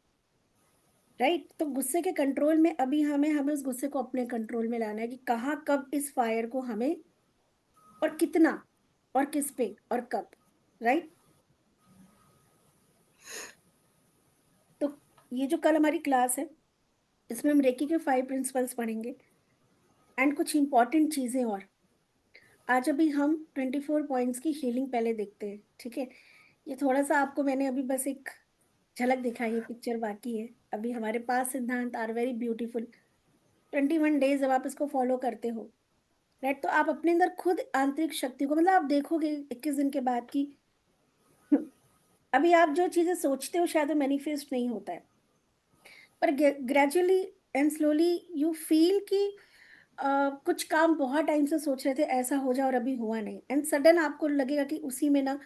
Right. तो गुस्से के कंट्रोल में अभी हमें हमें उस गुस्से को अपने कंट्रोल में लाना है कि कहाँ, कब इस फायर को हमें, और कितना, और किस पे, और कब। राइट। तो ये जो कल हमारी क्लास है, इसमें हम रेकी के 5 प्रिंसिपल्स पढ़ेंगे एंड कुछ इंपॉर्टेंट चीजें और। आज अभी हम 24 पॉइंट्स की हीलिंग पहले देखते हैं, ठीक है। ये थोड़ा सा आपको मैंने अभी बस एक झलक दिखाई है, पिक्चर बाकी है अभी। हमारे पास सिद्धांत आर वेरी ब्यूटीफुल। 21 डेज जब आप इसको फॉलो करते हो, राइट, तो आप अपने अंदर खुद आंतरिक शक्ति को, मतलब आप देखोगे 21 दिन के बाद की अभी आप जो चीजें सोचते हो शायद वो मैनिफेस्ट नहीं होता है, पर gradually and slowly you feel कि कुछ काम बहुत टाइम से सोच रहे थे ऐसा हो जाए और अभी हुआ नहीं, एंड सडन आपको लगेगा कि उसी में ना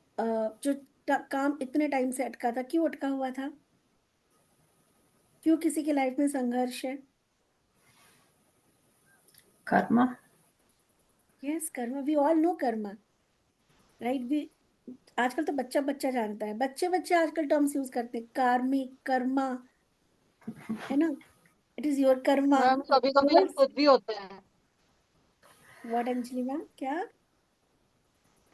जो काम इतने टाइम से अटका था, क्यों अटका हुआ था? क्यों किसी की लाइफ में संघर्ष है? Karma. Yes, karma. We all know karma. Right. We आजकल तो बच्चा बच्चा जानता है, बच्चे बच्चे आजकल टर्म्स यूज करते हैं, कार्मिक, कर्मा, है ना? It is your Karma. Ma'am कभी कभी हम यस। खुद भी होते हैं। व्हाट अंजलि मैम, क्या?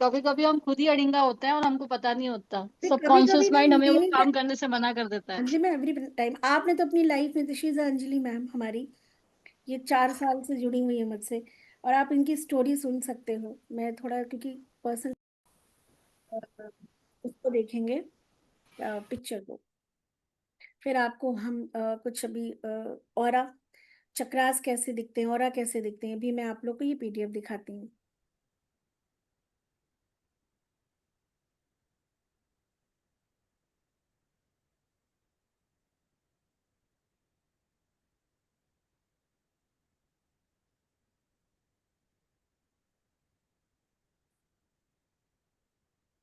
कभी कभी हम खुद ही अड़िंगा होते हैं और हमको पता नहीं होता। कभी कभी सबकॉन्शियस माइंड नहीं, हमें वो मेनी काम करने से मना कर देता है। Anjali ma'am, every time. आपने तो अपनी लाइफ में, दिस इज अंजलि मैम हमारी, ये 4 साल से जुड़ी हुई है मुझसे, और आप इनकी स्टोरी सुन सकते हो। मैं थोड़ा क्योंकि पर्सन उसको देखेंगे, पिक्चर को, फिर आपको हम कुछ अभी ऑरा चक्रास कैसे दिखते हैं, ऑरा कैसे दिखते हैं, भी मैं आप लोग को ये पीडीएफ दिखाती हूँ।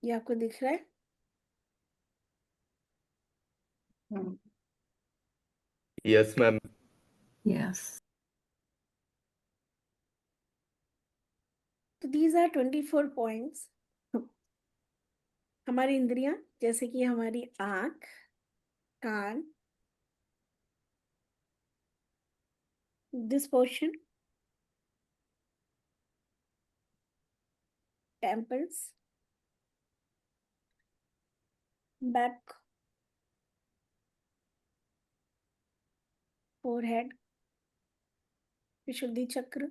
ये आपको दिख रहा है? Yes, ma'am. यस। तो दीज आर 24 पॉइंट्स। हमारी इंद्रियां, जैसे कि हमारी आंख, कान, this portion, temples, back, forehead, Vishuddhi chakra.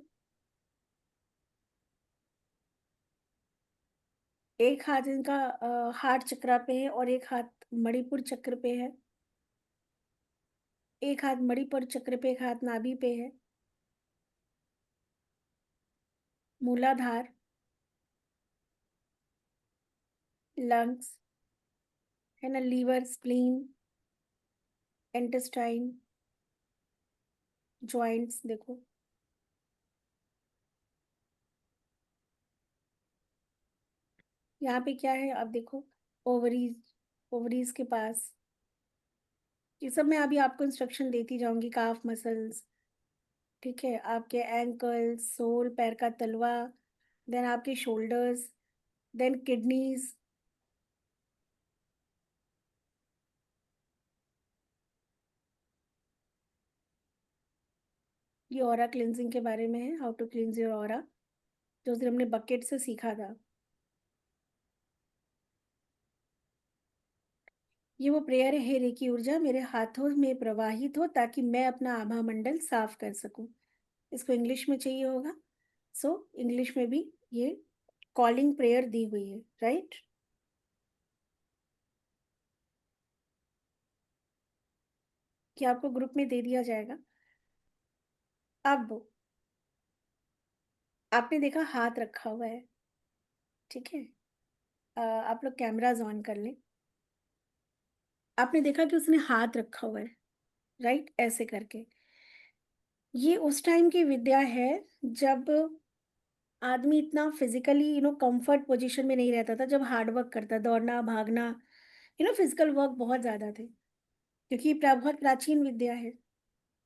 एक हाथ इनका हार्ट चक्रा पे है और एक हाथ मणिपुर चक्र पे है। एक हाथ मणिपुर चक्र पे, एक हाथ नाभि पे है। मूलाधार, लंग्स, है ना, लीवर, स्प्लीन, इंटेस्टाइन, जॉइंट्स देखो। यहाँ पे क्या है आप देखो, ओवरीज, ओवरीज के पास, ये सब मैं अभी आपको इंस्ट्रक्शन देती जाऊंगी। काफ मसल्स, ठीक है, आपके एंकल, सोल, पैर का तलवा, देन आपके शोल्डर्स, देन किडनीज, ये ऑरा क्लिनजिंग के बारे में है, how to cleanse your aura, जो उस दिन हमने बकेट से सीखा था। ये वो प्रेयर है, हे रेकी ऊर्जा मेरे हाथों में प्रवाहित हो ताकि मैं अपना आभा मंडल साफ कर सकूं। इसको इंग्लिश में चाहिए होगा, सो इंग्लिश में भी ये कॉलिंग प्रेयर दी हुई है, राइट। क्या आपको ग्रुप में दे दिया जाएगा। अब आपने देखा हाथ रखा हुआ है, ठीक है, आप लोग कैमराज ऑन कर लें। आपने देखा कि उसने हाथ रखा हुआ है, राइट, ऐसे करके। ये उस टाइम की विद्या है जब आदमी इतना फिजिकली कंफर्ट पोजीशन में नहीं रहता था, जब हार्ड वर्क करता, दौड़ना भागना, फिजिकल वर्क बहुत ज्यादा थे, क्योंकि बहुत प्राचीन विद्या है,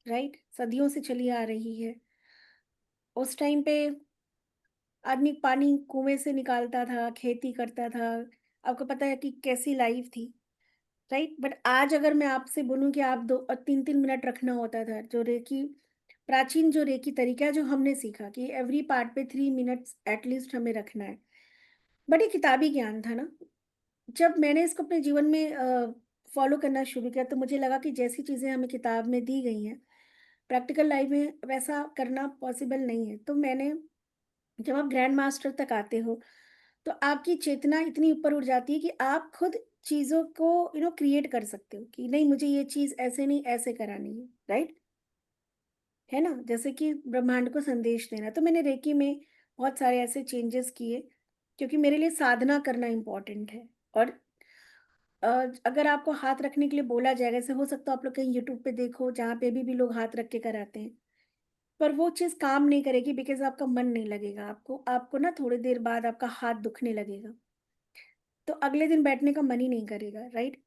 राइट, सदियों से चली आ रही है। उस टाइम पे आदमी पानी कुएं से निकालता था, खेती करता था, आपको पता है कि कैसी लाइफ थी, राइट। बट आज अगर मैं आपसे बोलूं कि आप 2 और 3 3 मिनट रखना होता था, जो रेकी प्राचीन जो रेकी तरीका है, जो हमने सीखा कि एवरी पार्ट पे 3 मिनट्स एटलीस्ट हमें रखना है, बट ये किताबी ज्ञान था ना। जब मैंने इसको अपने जीवन में फॉलो करना शुरू किया, तो मुझे लगा कि जैसी चीज़ें हमें किताब में दी गई हैं, प्रैक्टिकल लाइफ में वैसा करना पॉसिबल नहीं है। तो मैंने, जब आप ग्रैंड मास्टर तक आते हो, तो आपकी चेतना इतनी ऊपर उठ जाती है कि आप खुद चीज़ों को क्रिएट कर सकते हो कि नहीं, मुझे ये चीज़ ऐसे नहीं, ऐसे करानी है, राइट, है ना। जैसे कि ब्रह्मांड को संदेश देना, तो मैंने रेकी में बहुत सारे ऐसे चेंजेस किए, क्योंकि मेरे लिए साधना करना इम्पोर्टेंट है। और अगर आपको हाथ रखने के लिए बोला जाएगा, जैसे हो सकता है आप लोग कहीं यूट्यूब पे देखो जहाँ पे भी लोग हाथ रख के कराते हैं, पर वो चीज़ काम नहीं करेगी, बिकॉज आपका मन नहीं लगेगा। आपको आपको ना थोड़ी देर बाद आपका हाथ दुखने लगेगा, तो अगले दिन बैठने का मन ही नहीं करेगा, राइट।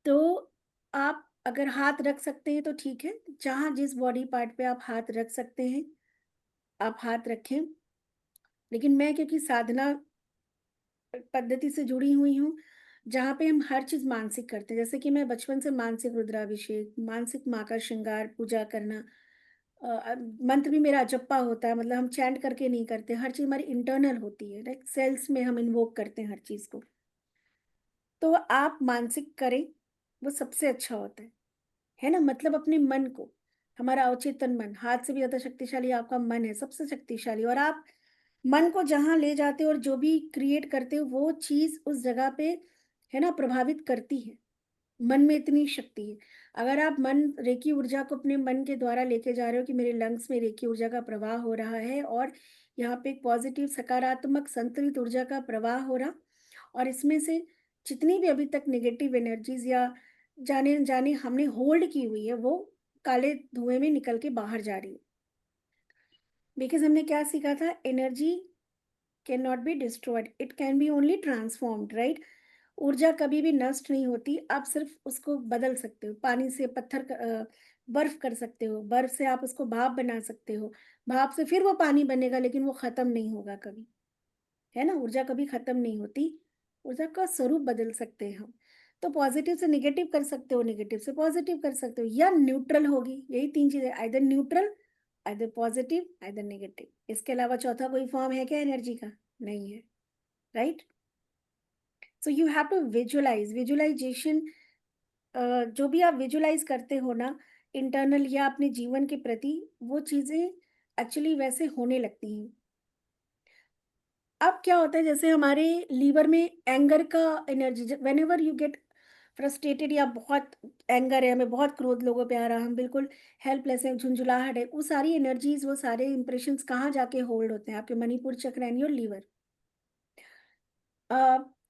तो आप अगर हाथ रख सकते हैं तो ठीक है, जहाँ जिस बॉडी पार्ट पे आप हाथ रख सकते हैं आप हाथ रखें। लेकिन मैं क्योंकि साधना पद्धति से जुड़ी हुई हूँ, जहाँ पे हम हर चीज मानसिक करते हैं, जैसे कि मैं बचपन से मानसिक रुद्राभिषेक, मानसिक माँ का श्रृंगार, पूजा करना, मंत्र भी मेरा अजप्पा होता है, मतलब हम चैंट करके नहीं करते, हर चीज हमारी इंटरनल होती है, लाइक सेल्स में हम इन्वोक करते हैं हर चीज को। तो आप मानसिक करें, वो सबसे अच्छा होता है ना। मतलब अपने मन को, हमारा अवचेतन मन हाथ से भी ज्यादा शक्तिशाली आपका मन है, सबसे शक्तिशाली। और आप मन को जहाँ ले जाते हो और जो भी क्रिएट करते हो, वो चीज उस जगह पे, है ना, प्रभावित करती है। मन में इतनी शक्ति है। अगर आप मन रेकी ऊर्जा को अपने मन के द्वारा लेके जा रहे हो कि मेरे लंग्स में रेकी ऊर्जा का प्रवाह हो रहा है, और यहाँ पे एक पॉजिटिव सकारात्मक संतुलित ऊर्जा का प्रवाह हो रहा, और इसमें से जितनी भी अभी तक नेगेटिव एनर्जीज या जाने जाने हमने होल्ड की हुई है, वो काले धुएं में निकल के बाहर जा रही है। बिकॉज हमने क्या सीखा था, energy can not be destroyed, it can be only transformed, right. ऊर्जा कभी भी नष्ट नहीं होती, आप सिर्फ उसको बदल सकते हो। पानी से बर्फ कर सकते हो, बर्फ से आप उसको भाप बना सकते हो, भाप से फिर वो पानी बनेगा, लेकिन वो खत्म नहीं होगा कभी, है ना। ऊर्जा कभी खत्म नहीं होती, ऊर्जा का स्वरूप बदल सकते हैं हम। तो पॉजिटिव से निगेटिव कर सकते हो, निगेटिव से पॉजिटिव कर सकते हो, या न्यूट्रल होगी, यही 3 चीजें, either neutral, either positive, either negative. इसके अलावा चौथा कोई फॉर्म है क्या एनर्जी का? नहीं है, right. So you have to visualise, visualisation, जो भी आप विजुअलाइज करते हो ना इंटरनल या अपने जीवन के प्रति, वो चीजें एक्चुअली वैसे होने लगती हैं। अब क्या होता है, जैसे हमारे लीवर में एंगर का energy, when ever you get frustrated, या बहुत एंगर है, हमें बहुत क्रोध लोगों पे आ रहा, हम बिल्कुल हेल्पलेस है, झुंझुलाहट है, वो सारी एनर्जीज, वो सारे इंप्रेशंस कहाँ जाके होल्ड होते हैं? आपके मणिपुर चक्र एंड योर लीवर।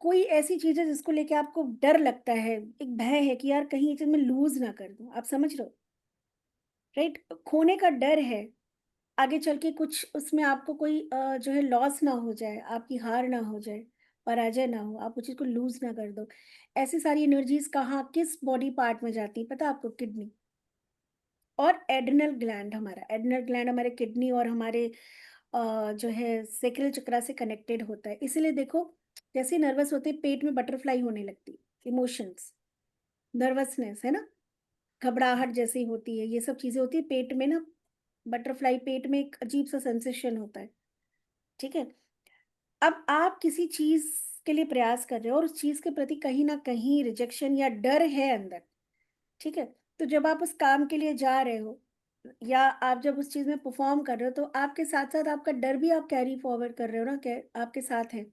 कोई ऐसी चीज है जिसको लेके आपको डर लगता है, एक भय है कि यार कहीं ये चीज मैं लूज ना कर दूं, आप समझ रहे हो, राइट। खोने का डर है, आगे चल के कुछ उसमें आपको कोई जो है लॉस ना हो जाए, आपकी हार ना हो जाए, पराजय ना हो, आप उस चीज को लूज ना कर दो। ऐसी सारी एनर्जीज कहाँ किस बॉडी पार्ट में जाती है पता है आपको? किडनी और एड्रिनल ग्लैंड। हमारे किडनी और हमारे जो है सेक्रल चक्रा से कनेक्टेड होता है। इसीलिए देखो, जैसे नर्वस होते हैं पेट में बटरफ्लाई होने लगती है, इमोशंस, नर्वसनेस, है ना, घबराहट जैसी होती है, ये सब चीजें होती है पेट में ना, बटरफ्लाई, पेट में एक अजीब सा सेंसेशन होता है। ठीक है, अब आप किसी चीज के लिए प्रयास कर रहे हो और उस चीज के प्रति कहीं ना कहीं रिजेक्शन या डर है अंदर। ठीक है, तो जब आप उस काम के लिए जा रहे हो या आप जब उस चीज में परफॉर्म कर रहे हो, तो आपके साथ साथ आपका डर भी आप कैरी फॉरवर्ड कर रहे हो ना, आपके साथ है,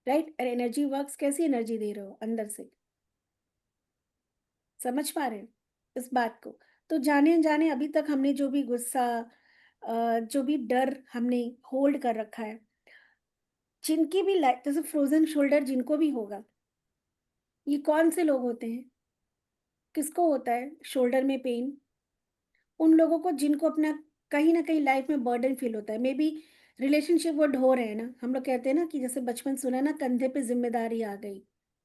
राइट? और एनर्जी वर्क्स, कैसी एनर्जी दे रहे हो अंदर से, समझ पा रहे हो इस बात को? तो जाने अनजाने अभी तक हमने जो भी गुस्सा, जो भी डर हमने होल्ड कर रखा है, जिनकी भी लाइफ, जैसे फ्रोजन शोल्डर जिनको भी होगा, ये कौन से लोग होते हैं, किसको होता है शोल्डर में पेन? उन लोगों को जिनको अपना कहीं ना कहीं लाइफ में बर्डन फील होता है, मे बी रिलेशनशिप वो ढो रहे हैं ना। हम लोग कहते हैं ना कि जैसे बचपन सुना ना, कंधे पे जिम्मेदारी आ गई,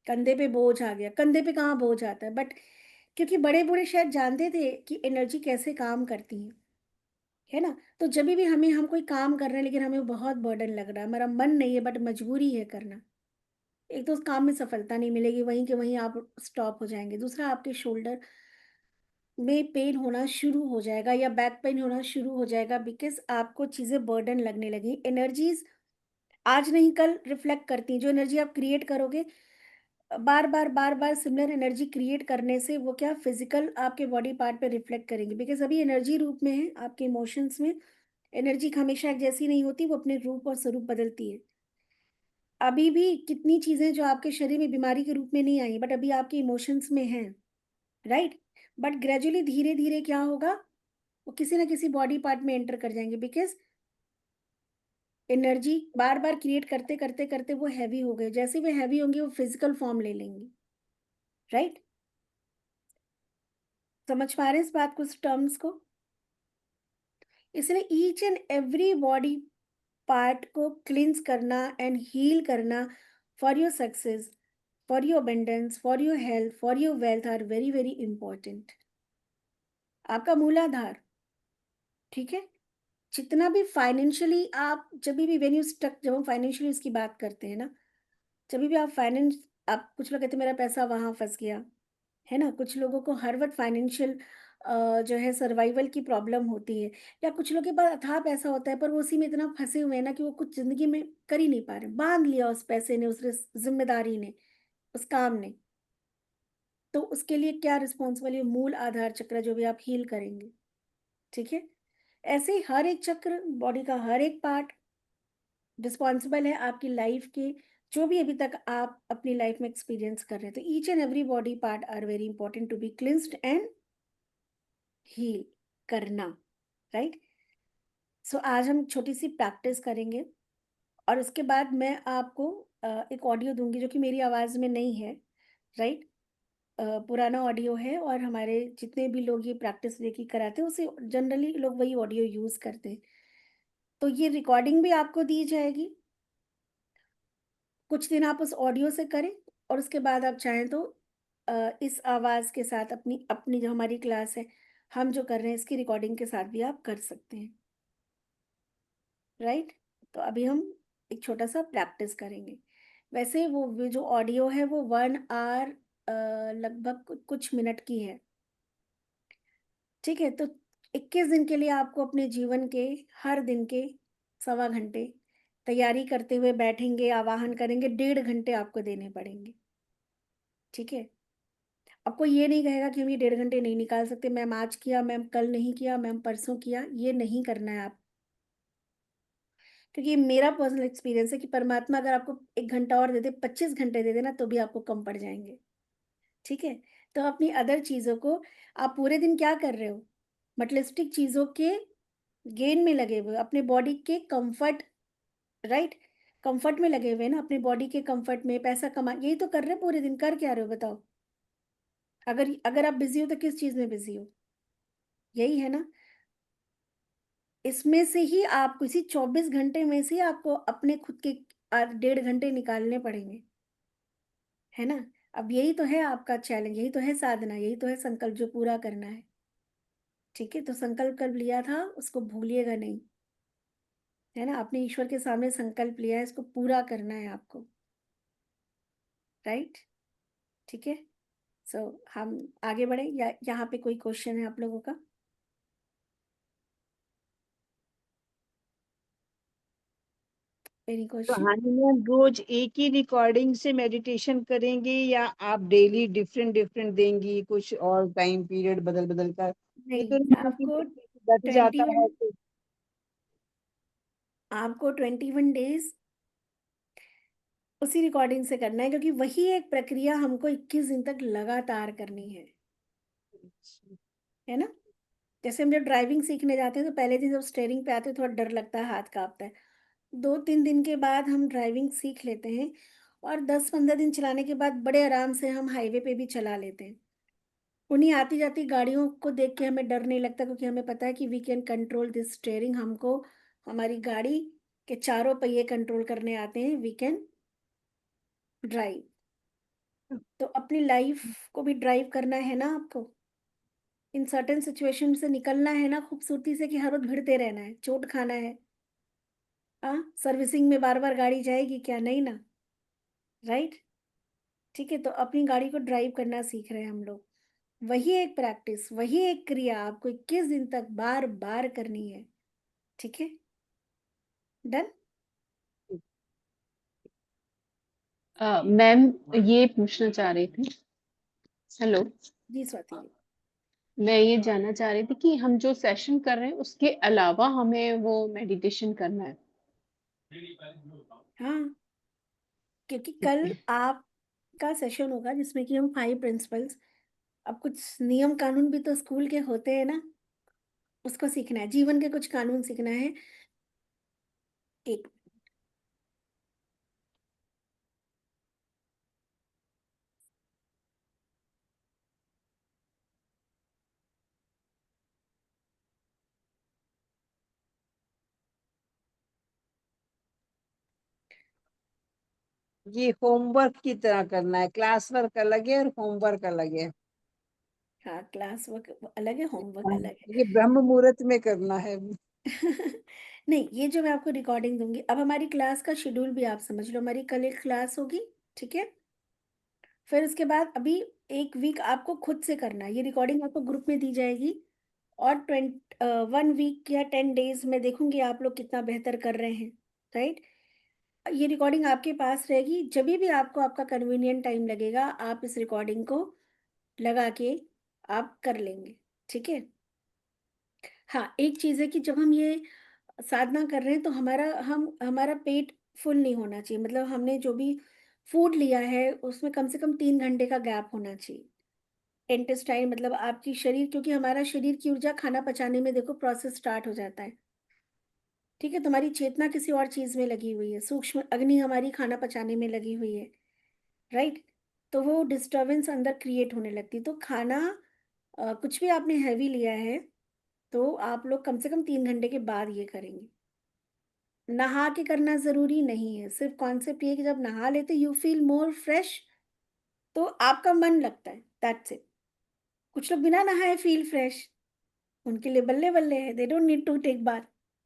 कंधे पे बोझ आ गया। कंधे पे कहाँ बोझ आता है, बट क्योंकि बड़े बूढ़े शायद जानते थे कि एनर्जी कैसे काम करती है ना। तो जब भी हमें, हम कोई काम कर रहे हैं लेकिन हमें बहुत बर्डन लग रहा है, हमारा मन नहीं है बट मजबूरी है करना, एक तो उस काम में सफलता नहीं मिलेगी, वहीं के वहीं आप स्टॉप हो जाएंगे। दूसरा, आपके शोल्डर में पेन होना शुरू हो जाएगा या बैक पेन होना शुरू हो जाएगा, बिकॉज आपको चीजें बर्डन लगने लगी। एनर्जीज आज नहीं कल रिफ्लेक्ट करती हैं। जो एनर्जी आप क्रिएट करोगे, बार बार सिमिलर एनर्जी क्रिएट करने से वो क्या फिजिकल आपके बॉडी पार्ट पे रिफ्लेक्ट करेंगे, बिकॉज अभी एनर्जी रूप में है आपके इमोशंस में। एनर्जी हमेशा एक जैसी नहीं होती, वो अपने रूप और स्वरूप बदलती है। अभी भी कितनी चीजें जो आपके शरीर में बीमारी के रूप में नहीं आई, बट अभी आपके इमोशंस में हैं, राइट? बट ग्रेजुअली धीरे धीरे क्या होगा, वो किसी ना किसी बॉडी पार्ट में एंटर कर जाएंगे, because energy bar bar create करते करते करते वो हैवी हो गए। जैसे वो हैवी होंगे वो फिजिकल फॉर्म ले लेंगे, राइट? समझ पा रहे हैं इस बात को, इस टर्म्स को? इसलिए each and every body part को क्लींस करना एंड हील करना for your success, for your abundance, for your health, for your wealth are very very important. आपका मूलाधार, ठीक है, जितना भी फाइनेंशियली आप, जब भी वेन यू स्टक, जब हम फाइनेंशियली उसकी बात करते हैं ना, जब भी आप फाइनेंस, आप, कुछ लोग कहते हैं मेरा पैसा वहां फंस गया, है ना, कुछ लोगों को हर वक्त फाइनेंशियल जो है सर्वाइवल की प्रॉब्लम होती है, या कुछ लोगों के पास अथाह पैसा होता है पर वो उसी में इतना फंसे हुए हैं ना कि वो कुछ जिंदगी में कर ही नहीं पा रहे, बांध लिया उस पैसे ने, उस जिम्मेदारी ने, उस काम ने। तो उसके लिए क्या रिस्पॉन्सिबल है? मूल आधार चक्र जो भी आप हील करेंगे, ठीक है? ऐसे ही हर एक चक्र, बॉडी का हर एक पार्ट रिस्पॉन्सिबल है आपकी लाइफ के, जो भी अभी तक आप अपनी लाइफ में एक्सपीरियंस कर रहे हैं। तो each and every body part are very important to be cleansed and heal करना, राइट? सो आज हम छोटी सी प्रैक्टिस करेंगे और उसके बाद मैं आपको एक ऑडियो दूंगी जो कि मेरी आवाज़ में नहीं है, राइट? पुराना ऑडियो है और हमारे जितने भी लोग ये प्रैक्टिस लेके कराते हैं उसे जनरली लोग वही ऑडियो यूज़ करते हैं। तो ये रिकॉर्डिंग भी आपको दी जाएगी, कुछ दिन आप उस ऑडियो से करें और उसके बाद आप चाहें तो इस आवाज़ के साथ अपनी अपनी जो हमारी क्लास है, हम जो कर रहे हैं इसकी रिकॉर्डिंग के साथ भी आप कर सकते हैं, राइट? तो अभी हम एक छोटा सा प्रैक्टिस करेंगे। वैसे वो जो ऑडियो है वो 1 आवर लगभग कुछ मिनट की है, ठीक है? तो 21 दिन के लिए आपको अपने जीवन के हर दिन के 1.25 घंटे तैयारी करते हुए बैठेंगे, आवाहन करेंगे, 1.5 घंटे आपको देने पड़ेंगे, ठीक है? आपको ये नहीं कहेगा कि हम ये 1.5 घंटे नहीं निकाल सकते, मैम आज किया, मैम कल नहीं किया, मैम परसों किया, ये नहीं करना है आप। क्योंकि ये मेरा पर्सनल एक्सपीरियंस है कि परमात्मा अगर आपको 1 घंटा और दे दे, 25 घंटे दे देना, तो भी आपको कम पड़ जाएंगे, ठीक है? तो अपनी अदर चीज़ों को, आप पूरे दिन क्या कर रहे हो? मटेरियलिस्टिक चीज़ों के गेन में लगे हुए, अपने बॉडी के कंफर्ट, राइट, कंफर्ट में लगे हुए ना, अपने बॉडी के कंफर्ट में पैसा कमा, यही तो कर रहे हैं पूरे दिन। कर क्या रहे हो बताओ? अगर अगर आप बिजी हो तो किस चीज़ में बिजी हो? यही है ना। इसमें से ही आप, इसी 24 घंटे में से ही आपको अपने खुद के, 1.5 घंटे निकालने पड़ेंगे, है ना। अब यही तो है आपका चैलेंज, यही तो है साधना, यही तो है संकल्प जो पूरा करना है। ठीक है, तो संकल्प कर लिया था उसको भूलिएगा नहीं, है ना। आपने ईश्वर के सामने संकल्प लिया है, इसको पूरा करना है आपको, राइट। ठीक है, सो हम आगे बढ़े या यहाँ पे कोई क्वेश्चन है आप लोगों का? एनी तो क्वेश्चन? हानि मैम, रोज एक ही रिकॉर्डिंग से मेडिटेशन करेंगे या आप डेली डिफरेंट डिफरेंट देंगी, कुछ और टाइम पीरियड बदल बदल कर? ये तो नहीं, नहीं है कि आपको बैठ जाता 21 है तो आपको 21 डेज उसी रिकॉर्डिंग से करना है, क्योंकि वही एक प्रक्रिया हमको 21 दिन तक लगातार करनी है ना। जैसे हम जब ड्राइविंग सीखने जाते हैं तो पहले दिन जब स्टेयरिंग पे आते हैं थोड़ा डर लगता है, हाथ कांपता है। 2-3 दिन के बाद हम ड्राइविंग सीख लेते हैं और 10-15 दिन चलाने के बाद बड़े आराम से हम हाईवे पे भी चला लेते हैं। उन्हीं आती जाती गाड़ियों को देख के हमें डर नहीं लगता, क्योंकि हमें पता है कि we can control this steering. हमको हमारी गाड़ी के चारों पहिए कंट्रोल करने आते हैं, वी कैन ड्राइव। तो अपनी लाइफ को भी ड्राइव करना है ना आपको, इन सर्टेन सिचुएशन से निकलना है ना खूबसूरती से, कि हर वक्त भिड़ते रहना है, चोट खाना है। हाँ, सर्विसिंग में बार बार गाड़ी जाएगी क्या? नहीं ना, राइट। ठीक है, तो अपनी गाड़ी को ड्राइव करना सीख रहे हैं हम लोग। वही एक प्रैक्टिस, वही एक क्रिया आपको 21 दिन तक बार बार करनी है। ठीक है, डन। मैम, ये पूछना चाह रही थी। हेलो। जी स्वाति जी। मैं ये जानना चाह रही थी कि हम जो सेशन कर रहे हैं उसके अलावा हमें वो मेडिटेशन करना है। हाँ, क्योंकि कल आपका सेशन होगा जिसमें कि हम 5 प्रिंसिपल्स, अब कुछ नियम कानून भी तो स्कूल के होते हैं ना, उसको सीखना है, जीवन के कुछ कानून सीखना है। एक ये होमवर्क की तरह करना है? क्लास वर्क अलग है और होमवर्क अलग है? हाँ, क्लास वर्क अलग है, होमवर्क हाँ, अलग ये ब्रह्म मुहूर्त में करना है। है। नहीं, ये जो मैं आपको रिकॉर्डिंग दूंगी, अब हमारी क्लास का शेड्यूल भी आप समझ लो। हमारी कल एक क्लास होगी, ठीक है। फिर उसके बाद अभी 1 वीक आपको खुद से करना है, ये रिकॉर्डिंग आपको ग्रुप में दी जाएगी। और 1 वीक या 10 डेज में देखूंगी आप लोग कितना बेहतर कर रहे हैं, राइट। ये रिकॉर्डिंग आपके पास रहेगी, जब भी आपको आपका कन्वीनियंट टाइम लगेगा आप इस रिकॉर्डिंग को लगा के आप कर लेंगे, ठीक है। हाँ, एक चीज़ है कि जब हम ये साधना कर रहे हैं तो हमारा पेट फुल नहीं होना चाहिए, मतलब हमने जो भी फूड लिया है उसमें कम से कम 3 घंटे का गैप होना चाहिए। इंटेस्टाइन मतलब आपकी शरीर, क्योंकि हमारा शरीर की ऊर्जा खाना पचाने में देखो प्रोसेस स्टार्ट हो जाता है। ठीक है, तुम्हारी चेतना किसी और चीज में लगी हुई है, सूक्ष्म अग्नि हमारी खाना पचाने में लगी हुई है, राइट। तो वो डिस्टरबेंस अंदर क्रिएट होने लगती है। तो खाना कुछ भी आपने हैवी लिया है तो आप लोग कम से कम 3 घंटे के बाद ये करेंगे। नहा के करना जरूरी नहीं है, सिर्फ कॉन्सेप्ट ये है कि जब नहा लेते यू फील मोर फ्रेश, तो आपका मन लगता है, दैट्स इट। कुछ लोग बिना नहाए फील फ्रेश, उनके लिए बल्ले बल्ले है, they don't need to take bath,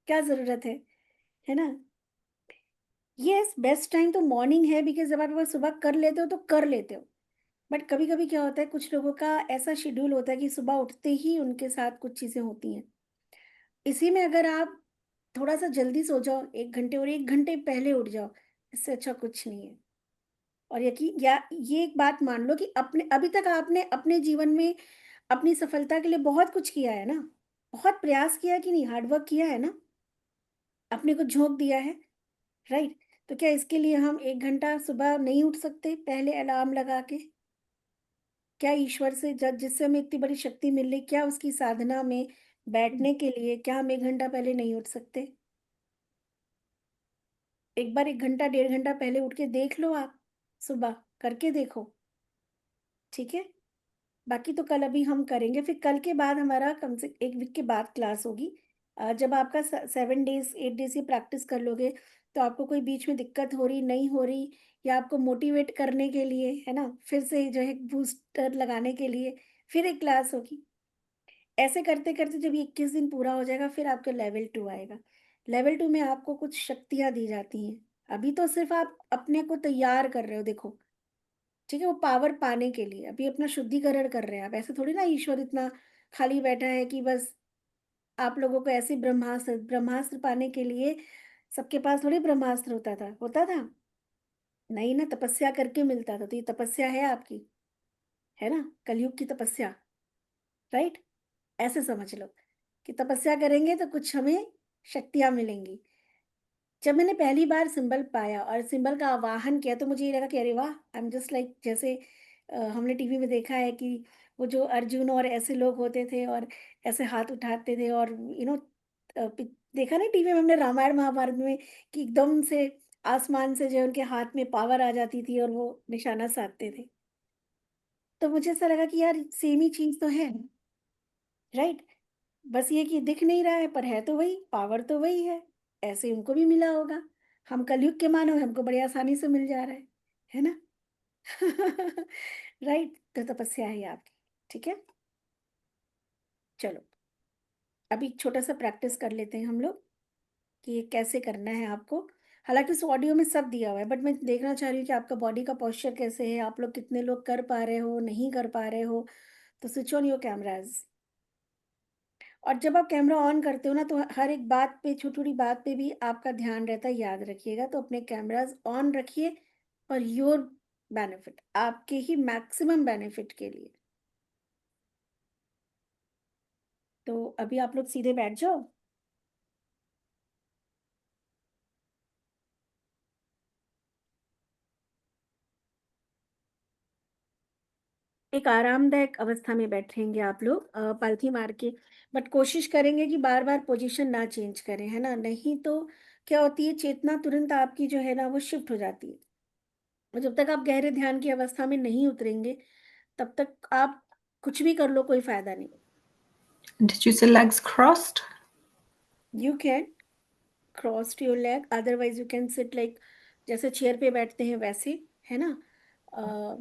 क्या जरूरत है ना। यस, बेस्ट टाइम तो मॉर्निंग है, बिकॉज जब आप सुबह कर लेते हो तो कर लेते हो। बट कभी कभी क्या होता है, कुछ लोगों का ऐसा शेड्यूल होता है कि सुबह उठते ही उनके साथ कुछ चीजें होती हैं। इसी में अगर आप थोड़ा सा जल्दी सो जाओ 1 घंटे, और 1 घंटे पहले उठ जाओ, इससे अच्छा कुछ नहीं है। और यकीन या ये एक बात मान लो कि अपने अभी तक आपने अपने जीवन में अपनी सफलता के लिए बहुत कुछ किया है ना, बहुत प्रयास किया है कि नहीं, हार्डवर्क किया है ना, अपने को झोंक दिया है, राइट। तो क्या इसके लिए हम 1 घंटा सुबह नहीं उठ सकते पहले अलार्म लगा के? क्या ईश्वर से जिससे हमें इतनी बड़ी शक्ति मिल रही, क्या उसकी साधना में बैठने के लिए क्या हम 1 घंटा पहले नहीं उठ सकते? एक बार 1 घंटा 1.5 घंटा पहले उठ के देख लो, आप सुबह करके देखो, ठीक है। बाकी तो कल अभी हम करेंगे, फिर कल के बाद हमारा कम से 1 वीक के बाद क्लास होगी। जब आपका 7 डेज 8 डेज ये प्रैक्टिस कर लोगे, तो आपको कोई बीच में दिक्कत हो रही नहीं हो रही, या आपको मोटिवेट करने के लिए, है ना, फिर से जो है बूस्टर लगाने के लिए फिर एक क्लास होगी। ऐसे करते करते जब ये 21 दिन पूरा हो जाएगा, फिर आपका लेवल 2 आएगा। लेवल 2 में आपको कुछ शक्तियाँ दी जाती हैं। अभी तो सिर्फ आप अपने को तैयार कर रहे हो, देखो, ठीक है, वो पावर पाने के लिए अभी अपना शुद्धिकरण कर रहे हैं आप। ऐसे थोड़ी ना ईश्वर इतना खाली बैठा है कि बस आप लोगों को ऐसे ब्रह्मास्त्र ब्रह्मास्त्र पाने के लिए सबके पास थोड़ी ब्रह्मास्त्र होता था? नहीं ना, तपस्या करके मिलता था। तो ये तपस्या है आपकी, है ना, कलयुग की तपस्या, राइट? ऐसे समझ लो कि तपस्या करेंगे तो कुछ हमें शक्तियाँ मिलेंगी। जब मैंने पहली बार सिंबल पाया और सिंबल का आवाहन किया, तो मुझे ये लगा कि अरे वाह! आई एम जस्ट लाइक, जैसे हमने टीवी में देखा है कि वो जो अर्जुन और ऐसे लोग होते थे और ऐसे हाथ उठाते थे, और देखा ना टीवी में हमने रामायण महाभारत में कि एकदम से आसमान से जो है उनके हाथ में पावर आ जाती थी और वो निशाना साधते थे। तो मुझे ऐसा लगा कि यार सेम ही चीज़ तो है, राइट? बस ये कि दिख नहीं रहा है, पर है तो वही, पावर तो वही है। ऐसे उनको भी मिला होगा। हम कलयुग के मानव हैं, हमको बड़ी आसानी से मिल जा रहा है ना? राइट? तो तपस्या है ये आपकी, ठीक है? चलो, अभी छोटा-सा प्रैक्टिस कर लेते हैं हम लोग कि ये कैसे करना है आपको। हालाँकि उस ऑडियो में सब दिया हुआ है, बट मैं देखना चाह रही हूँ कि आपका बॉडी का पोस्चर कैसे है, आप लोग कितने लोग कर पा रहे हो, नहीं कर पा रहे हो। तो स्विच ऑन योर कैमराज़। और जब आप कैमरा ऑन करते हो ना, तो हर एक बात पे, छोटी-छोटी बात पे भी आपका ध्यान रहता है, याद रखिएगा। तो अपने कैमराज़ ऑन रखिए फॉर योर बेनिफिट, आपके ही मैक्सिमम बेनिफिट के लिए। तो अभी आप लोग सीधे बैठ जाओ। एक आरामदायक अवस्था में बैठेंगे आप लोग, पलथी मार के, बट कोशिश करेंगे कि बार-बार पोजीशन ना चेंज करें, है ना? नहीं तो क्या होती है, चेतना तुरंत आपकी जो है ना वो शिफ्ट हो जाती है। और जब तक आप गहरे ध्यान की अवस्था में नहीं उतरेंगे, तब तक आप कुछ भी कर लो, कोई फ़ायदा नहीं। Did you say legs crossed? You can cross your leg, otherwise you can sit like, जैसे चेयर पे बैठते हैं वैसे, है ना? अ,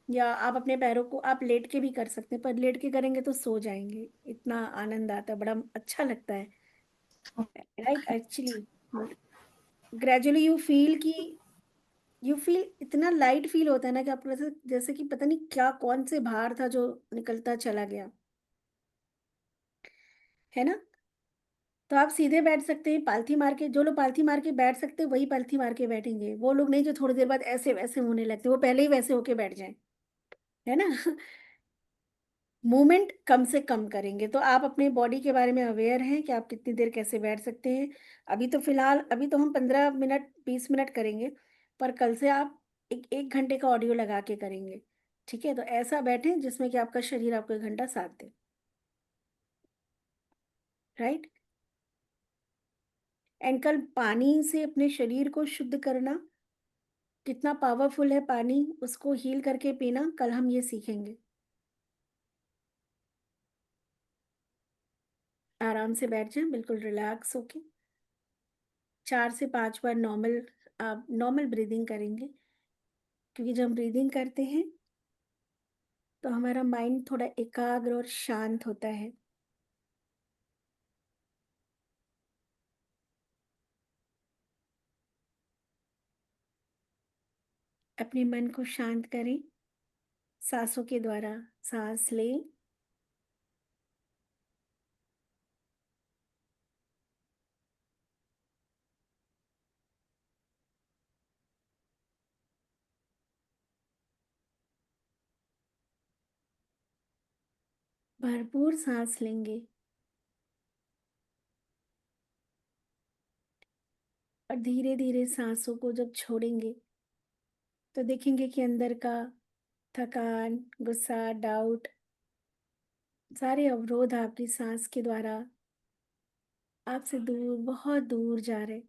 या आप अपने पैरों को आप लेट के भी कर सकते हैं, पर लेट के करेंगे तो सो जाएँगे। इतना आनंद आता है, बड़ा अच्छा लगता है, right? Actually gradually you feel इतना लाइट फील होता है ना कि आपको जैसे जैसे कि पता नहीं क्या, कौन से भार था जो निकलता चला गया, है ना? तो आप सीधे बैठ सकते हैं, पालथी मार के। जो लोग पालथी मार के बैठ सकते हैं वही पालथी मार के बैठेंगे, वो लोग नहीं जो थोड़ी देर बाद ऐसे वैसे होने लगते हैं, वो पहले ही वैसे होके बैठ जाएं, है ना? मूवमेंट कम से कम करेंगे। तो आप अपने बॉडी के बारे में अवेयर हैं कि आप कितनी देर कैसे बैठ सकते हैं। अभी तो फिलहाल, अभी तो हम 15 मिनट 20 मिनट करेंगे, पर कल से आप एक 1 घंटे का ऑडियो लगा के करेंगे, ठीक है? तो ऐसा बैठें जिसमें कि आपका शरीर आपको 1 घंटा साथ दे, राइट? एंड कल पानी से अपने शरीर को शुद्ध करना, कितना पावरफुल है पानी, उसको हील करके पीना, कल हम ये सीखेंगे। आराम से बैठ जाएं, बिल्कुल रिलैक्स होके। 4 से 5 बार नॉर्मल, आप नॉर्मल ब्रीदिंग करेंगे, क्योंकि जब हम ब्रीदिंग करते हैं तो हमारा माइंड थोड़ा एकाग्र और शांत होता है। अपने मन को शांत करें, सांसों के द्वारा सांस लें, भरपूर सांस लेंगे, और धीरे धीरे सांसों को जब छोड़ेंगे, तो देखेंगे कि अंदर का थकान, गुस्सा, डाउट, सारे अवरोध आपकी सांस के द्वारा आपसे दूर, बहुत दूर जा रहे।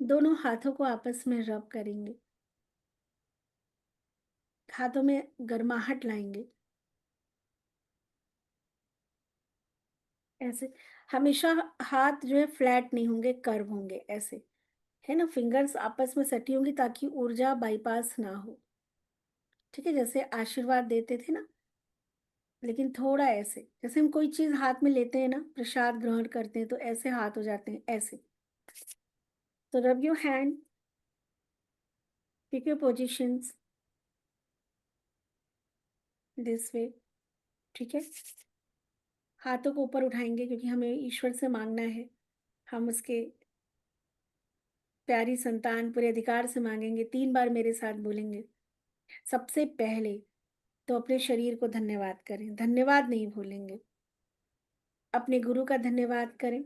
दोनों हाथों को आपस में रब करेंगे, हाथों में गर्माहट लाएंगे। ऐसे हमेशा हाथ जो है फ्लैट नहीं होंगे, कर्व होंगे, ऐसे है ना, फिंगर्स आपस में सटी होंगी ताकि ऊर्जा बाईपास ना हो। ठीक है, जैसे आशीर्वाद देते थे ना, लेकिन थोड़ा ऐसे, जैसे हम कोई चीज हाथ में लेते हैं ना, प्रसाद ग्रहण करते हैं तो ऐसे हाथ हो जाते हैं, ऐसे। तो rub your hand, pick your positions this way. ठीक है, हाथों को ऊपर उठाएंगे क्योंकि हमें ईश्वर से मांगना है, हम उसके प्यारी संतान पूरे अधिकार से मांगेंगे। 3 बार मेरे साथ बोलेंगे। सबसे पहले तो अपने शरीर को धन्यवाद करें, धन्यवाद नहीं भूलेंगे। अपने गुरु का धन्यवाद करें,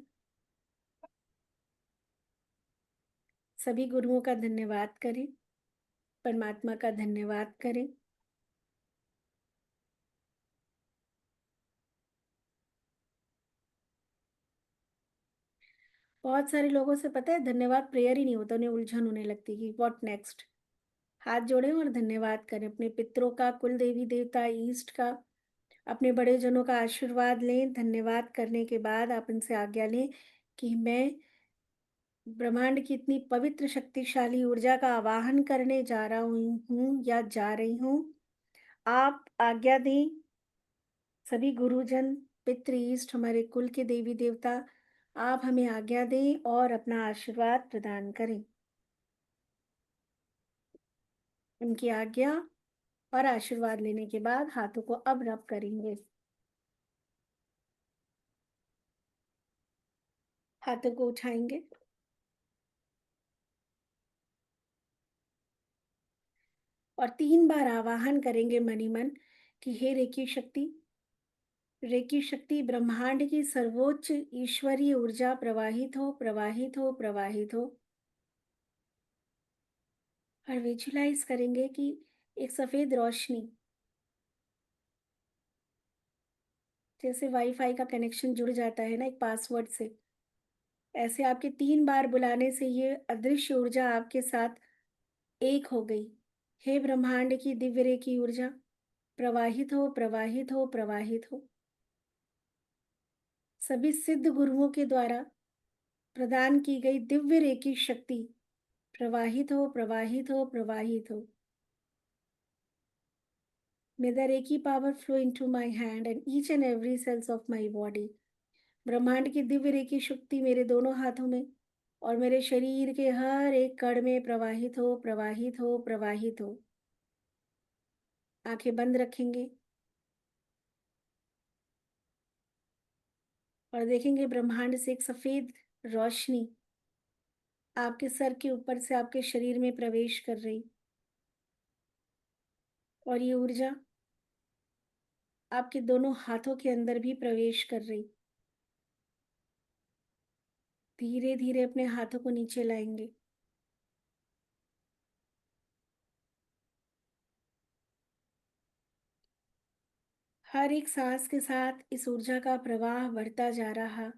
सभी गुरुओं का धन्यवाद करें, परमात्मा का धन्यवाद करें। बहुत सारे लोगों से पता है धन्यवाद प्रेयर ही नहीं होता, उन्हें उलझन होने लगती कि व्हाट नेक्स्ट। हाथ जोड़ें और धन्यवाद करें अपने पितरों का, कुल देवी देवता, ईष्ट का, अपने बड़े जनों का आशीर्वाद लें। धन्यवाद करने के बाद आप इनसे आज्ञा लें कि मैं ब्रह्मांड की इतनी पवित्र शक्तिशाली ऊर्जा का आवाहन करने जा रहा हूँ या जा रही हूँ। आप आज्ञा दें, सभी गुरुजन, पितृ, ईष्ट, हमारे कुल के देवी देवता, आप हमें आज्ञा दें और अपना आशीर्वाद प्रदान करें। उनकी आज्ञा और आशीर्वाद लेने के बाद हाथों को अब रब करेंगे। हाथों को उठाएंगे और 3 बार आवाहन करेंगे मनी मन कि हे रेकी शक्ति, रेकी शक्ति, ब्रह्मांड की सर्वोच्च ईश्वरीय ऊर्जा प्रवाहित हो, प्रवाहित हो, प्रवाहित हो। और विजुलाइज करेंगे कि एक सफेद रोशनी, जैसे वाईफाई का कनेक्शन जुड़ जाता है ना एक पासवर्ड से, ऐसे आपके 3 बार बुलाने से ये अदृश्य ऊर्जा आपके साथ एक हो गई। हे ब्रह्मांड की दिव्य रेखी ऊर्जा, प्रवाहित हो, प्रवाहित हो, प्रवाहित हो। सभी सिद्ध गुरुओं के द्वारा प्रदान की गई दिव्य रेखी शक्ति प्रवाहित हो, प्रवाहित हो, प्रवाहित हो। May the Reiki power flow into my hand and each and every cells of my body. ब्रह्मांड की दिव्य रेखी शक्ति मेरे दोनों हाथों में और मेरे शरीर के हर एक कण में प्रवाहित हो, प्रवाहित हो, प्रवाहित हो। आंखें बंद रखेंगे और देखेंगे ब्रह्मांड से एक सफेद रोशनी आपके सर के ऊपर से आपके शरीर में प्रवेश कर रही, और ये ऊर्जा आपके दोनों हाथों के अंदर भी प्रवेश कर रही। धीरे धीरे अपने हाथों को नीचे लाएंगे। हर एक सांस के साथ इस ऊर्जा का प्रवाह बढ़ता जा रहा।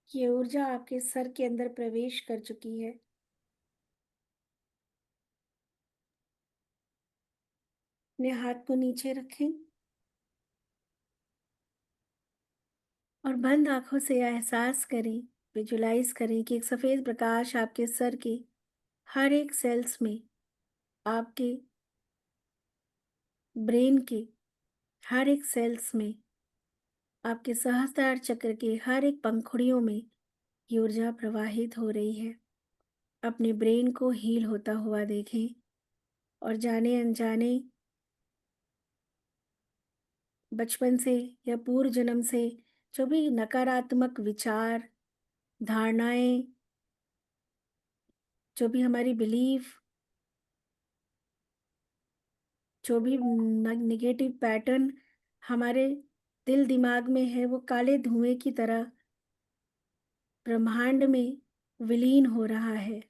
ये ऊर्जा आपके सर के अंदर प्रवेश कर चुकी है। अपने हाथ को नीचे रखें और बंद आंखों से एहसास करें, विजुलाइज करें कि एक सफेद प्रकाश आपके सर के हर एक सेल्स में, आपके ब्रेन के हर एक सेल्स में, आपके सहस्त्रार चक्र के हर एक पंखुड़ियों में ये ऊर्जा प्रवाहित हो रही है। अपने ब्रेन को हील होता हुआ देखें और जाने अनजाने बचपन से या पूर्व जन्म से जो भी नकारात्मक विचार, धारणाएं, जो भी हमारी बिलीफ, जो भी नेगेटिव पैटर्न हमारे दिल दिमाग में है, वो काले धुएं की तरह ब्रह्मांड में विलीन हो रहा है।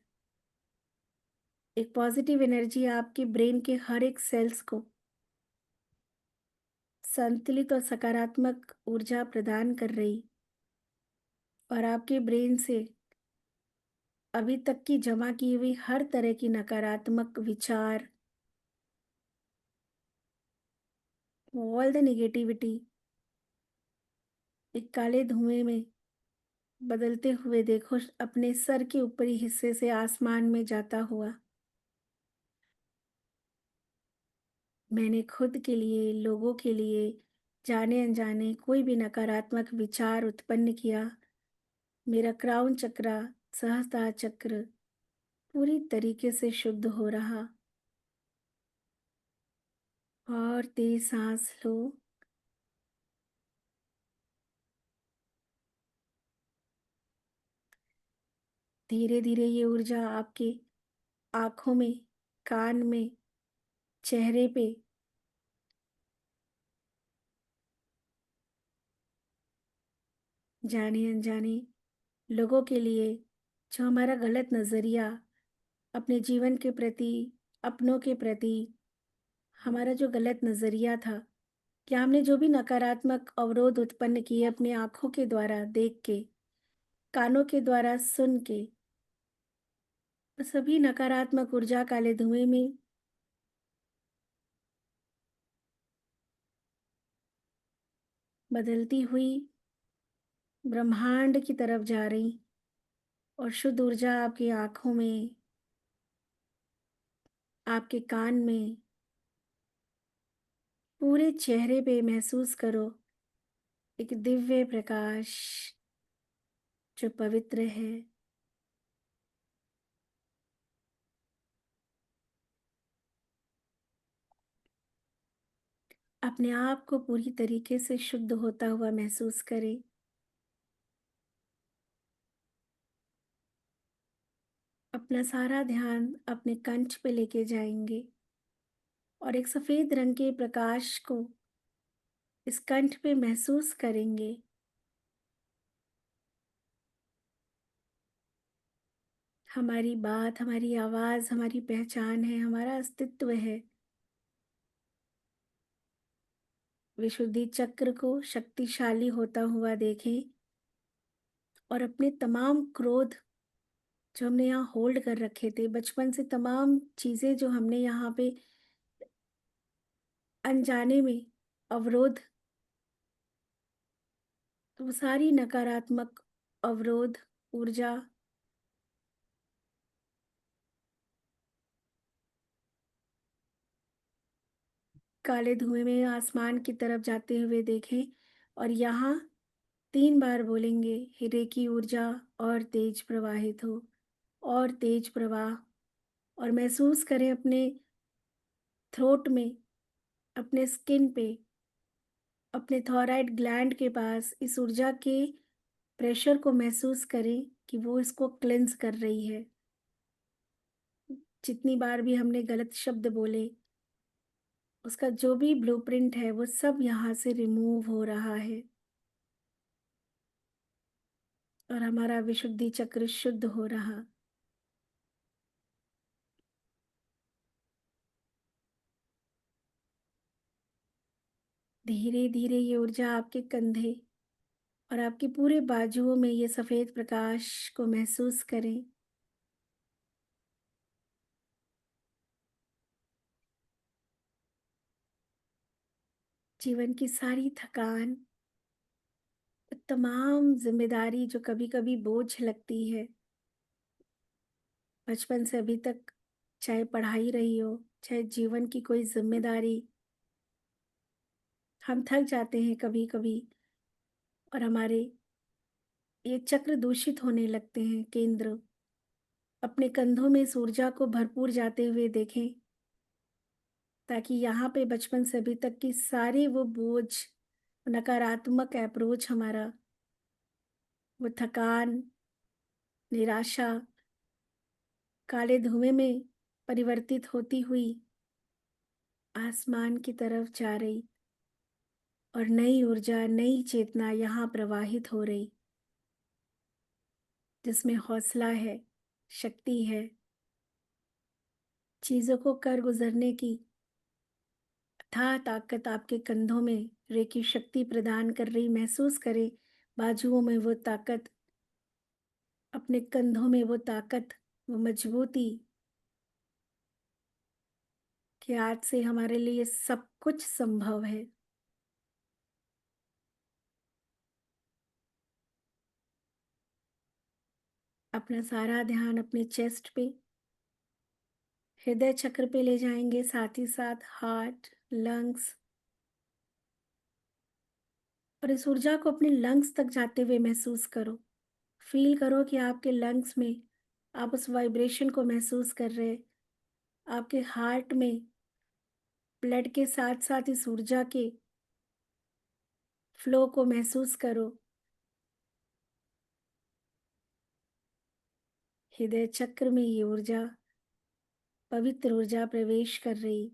एक पॉजिटिव एनर्जी आपके ब्रेन के हर एक सेल्स को संतुलित और सकारात्मक ऊर्जा प्रदान कर रही और आपके ब्रेन से अभी तक की जमा की हुई हर तरह की नकारात्मक विचार, ऑल द नेगेटिविटी एक काले धुएं में बदलते हुए देखो अपने सर के ऊपरी हिस्से से आसमान में जाता हुआ। मैंने खुद के लिए, लोगों के लिए, जाने अनजाने कोई भी नकारात्मक विचार उत्पन्न किया, मेरा क्राउन चक्र, सहस्त्रार चक्र पूरी तरीके से शुद्ध हो रहा। और तेज सांस लो। धीरे धीरे ये ऊर्जा आपके आंखों में, कान में, चेहरे पे, जाने अनजाने लोगों के लिए जो हमारा गलत नज़रिया अपने जीवन के प्रति, अपनों के प्रति, हमारा जो गलत नज़रिया था, या हमने जो भी नकारात्मक अवरोध उत्पन्न किए अपनी आंखों के द्वारा देख के, कानों के द्वारा सुन के, वो सभी नकारात्मक ऊर्जा काले धुएं में बदलती हुई ब्रह्मांड की तरफ जा रही और शुद्ध ऊर्जा आपकी आंखों में, आपके कान में, पूरे चेहरे पे महसूस करो एक दिव्य प्रकाश जो पवित्र है। अपने आप को पूरी तरीके से शुद्ध होता हुआ महसूस करें। अपना सारा ध्यान अपने कंठ पे लेके जाएंगे और एक सफेद रंग के प्रकाश को इस कंठ पे महसूस करेंगे। हमारी बात, हमारी आवाज, हमारी पहचान है, हमारा अस्तित्व है। विशुद्धि चक्र को शक्तिशाली होता हुआ देखें और अपने तमाम क्रोध जो हमने यहाँ होल्ड कर रखे थे, बचपन से तमाम चीजें जो हमने यहाँ पे अनजाने में अवरोध, तो वो सारी नकारात्मक अवरोध ऊर्जा काले धुएं में आसमान की तरफ जाते हुए देखें और यहाँ 3 बार बोलेंगे, हीरे की ऊर्जा और तेज प्रवाहित हो, और तेज प्रवाह। और महसूस करें अपने थ्रोट में, अपने स्किन पे, अपने थॉराइड ग्लैंड के पास इस ऊर्जा के प्रेशर को महसूस करें कि वो इसको क्लेंस कर रही है। जितनी बार भी हमने गलत शब्द बोले, उसका जो भी ब्लूप्रिंट है वो सब यहाँ से रिमूव हो रहा है और हमारा विशुद्धि चक्र शुद्ध हो रहा। धीरे धीरे ये ऊर्जा आपके कंधे और आपके पूरे बाजुओं में ये सफेद प्रकाश को महसूस करें। जीवन की सारी थकान, तमाम जिम्मेदारी जो कभी कभी बोझ लगती है, बचपन से अभी तक, चाहे पढ़ाई रही हो, चाहे जीवन की कोई जिम्मेदारी, हम थक जाते हैं कभी कभी और हमारे ये चक्र दूषित होने लगते हैं। केंद्र अपने कंधों में इस ऊर्जा को भरपूर जाते हुए देखें ताकि यहाँ पे बचपन से अभी तक की सारी वो बोझ, नकारात्मक अप्रोच हमारा, वो थकान, निराशा काले धुएं में परिवर्तित होती हुई आसमान की तरफ जा रही और नई ऊर्जा, नई चेतना यहाँ प्रवाहित हो रही, जिसमें हौसला है, शक्ति है, चीजों को कर गुजरने की अथाह ताकत आपके कंधों में रेकी शक्ति प्रदान कर रही महसूस करें। बाजुओं में वो ताकत, अपने कंधों में वो ताकत, वो मजबूती कि आज से हमारे लिए सब कुछ संभव है। अपना सारा ध्यान अपने चेस्ट पे, हृदय चक्र पे ले जाएंगे, साथ ही साथ हार्ट, लंग्स, और इस ऊर्जा को अपने लंग्स तक जाते हुए महसूस करो। फील करो कि आपके लंग्स में आप उस वाइब्रेशन को महसूस कर रहे हैं। आपके हार्ट में ब्लड के साथ साथ इस ऊर्जा के फ्लो को महसूस करो। हृदय चक्र में ये ऊर्जा, पवित्र ऊर्जा प्रवेश कर रही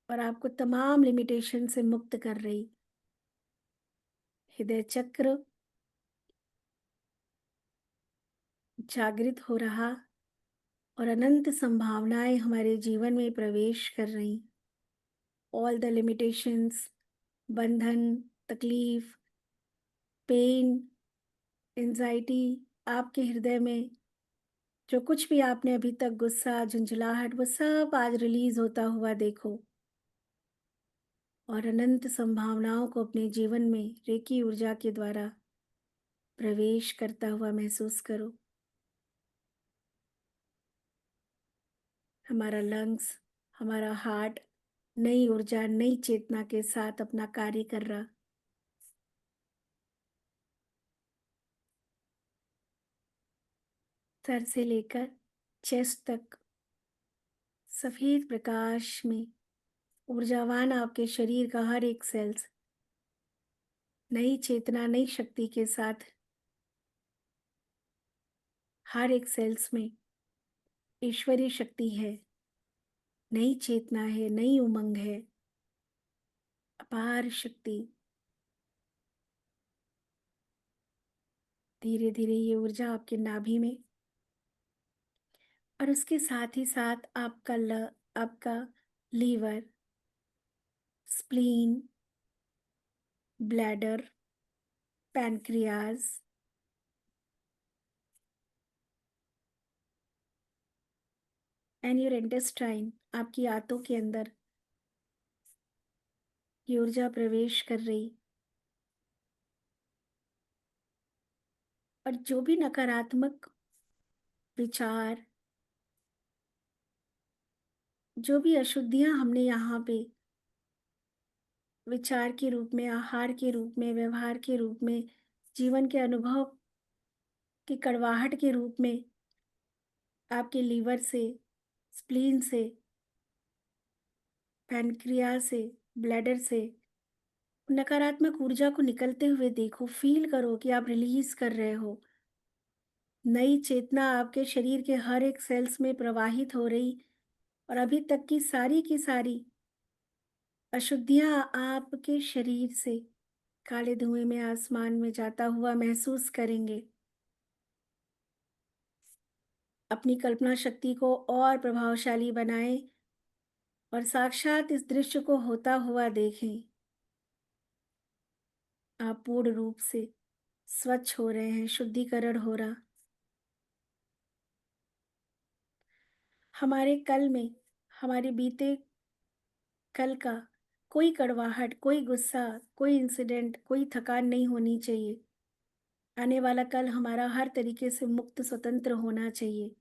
और आपको तमाम लिमिटेशन से मुक्त कर रही। हृदय चक्र जागृत हो रहा और अनंत संभावनाएं हमारे जीवन में प्रवेश कर रही। ऑल द लिमिटेशंस, बंधन, तकलीफ, पेन, एंजाइटी, आपके हृदय में जो कुछ भी आपने अभी तक गुस्सा, झुंझलाहट, वो सब आज रिलीज होता हुआ देखो और अनंत संभावनाओं को अपने जीवन में रेकी ऊर्जा के द्वारा प्रवेश करता हुआ महसूस करो। हमारा लंग्स, हमारा हार्ट नई ऊर्जा, नई चेतना के साथ अपना कार्य कर रहा। सर से लेकर चेस्ट तक सफेद प्रकाश में ऊर्जावान आपके शरीर का हर एक सेल्स नई चेतना, नई शक्ति के साथ, हर एक सेल्स में ईश्वरीय शक्ति है, नई चेतना है, नई उमंग है, अपार शक्ति। धीरे धीरे ये ऊर्जा आपके नाभि में और उसके साथ ही साथ आपका liver, spleen, bladder, pancreas, and your intestine, आपकी आंतों के अंदर ये ऊर्जा प्रवेश कर रही और जो भी नकारात्मक विचार, जो भी अशुद्धियां हमने यहाँ पे विचार के रूप में, आहार के रूप में, व्यवहार के रूप में, जीवन के अनुभव की कड़वाहट के रूप में आपके लीवर से, स्प्लीन से, पैनक्रियाज से, ब्लैडर से नकारात्मक ऊर्जा को निकलते हुए देखो। फील करो कि आप रिलीज कर रहे हो। नई चेतना आपके शरीर के हर एक सेल्स में प्रवाहित हो रही और अभी तक की सारी अशुद्धियां आपके शरीर से काले धुएं में आसमान में जाता हुआ महसूस करेंगे। अपनी कल्पना शक्ति को और प्रभावशाली बनाएं और साक्षात इस दृश्य को होता हुआ देखें। आप पूर्ण रूप से स्वच्छ हो रहे हैं, शुद्धिकरण हो रहा। हमारे कल में, हमारे बीते कल का कोई कड़वाहट, कोई गुस्सा, कोई इंसिडेंट, कोई थकान नहीं होनी चाहिए। आने वाला कल हमारा हर तरीके से मुक्त, स्वतंत्र होना चाहिए।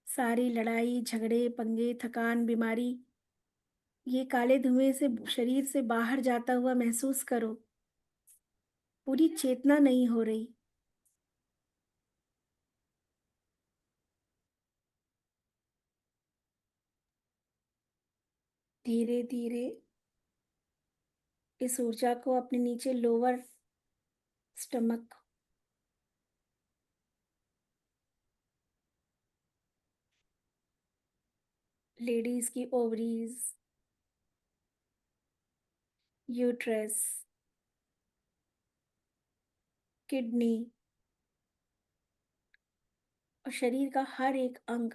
सारी लड़ाई, झगड़े, पंगे, थकान, बीमारी, ये काले धुएं से शरीर से बाहर जाता हुआ महसूस करो। पूरी चेतना नहीं हो रही। धीरे धीरे इस ऊर्जा को अपने नीचे लोअर स्टमक, लेडीज की ओवरीज, यूट्रस, किडनी, और शरीर का हर एक अंग,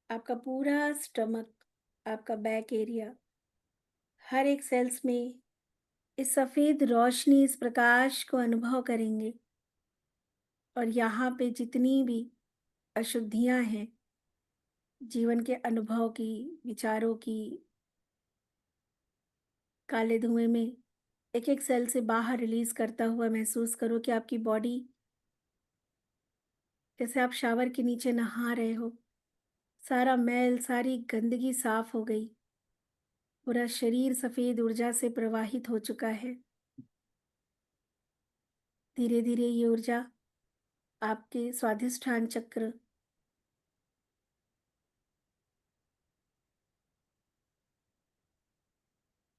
आपका पूरा स्टमक, आपका बैक एरिया, हर एक सेल्स में इस सफेद रोशनी, इस प्रकाश को अनुभव करेंगे। और यहाँ पे जितनी भी अशुद्धियां हैं, जीवन के अनुभव की, विचारों की, काले धुएं में एक एक सेल से बाहर रिलीज करता हुआ महसूस करो कि आपकी बॉडी, जैसे आप शावर के नीचे नहा रहे हो, सारा मैल, सारी गंदगी साफ हो गई। पूरा शरीर सफेद ऊर्जा से प्रवाहित हो चुका है। धीरे धीरे ये ऊर्जा आपके स्वाधिष्ठान चक्र,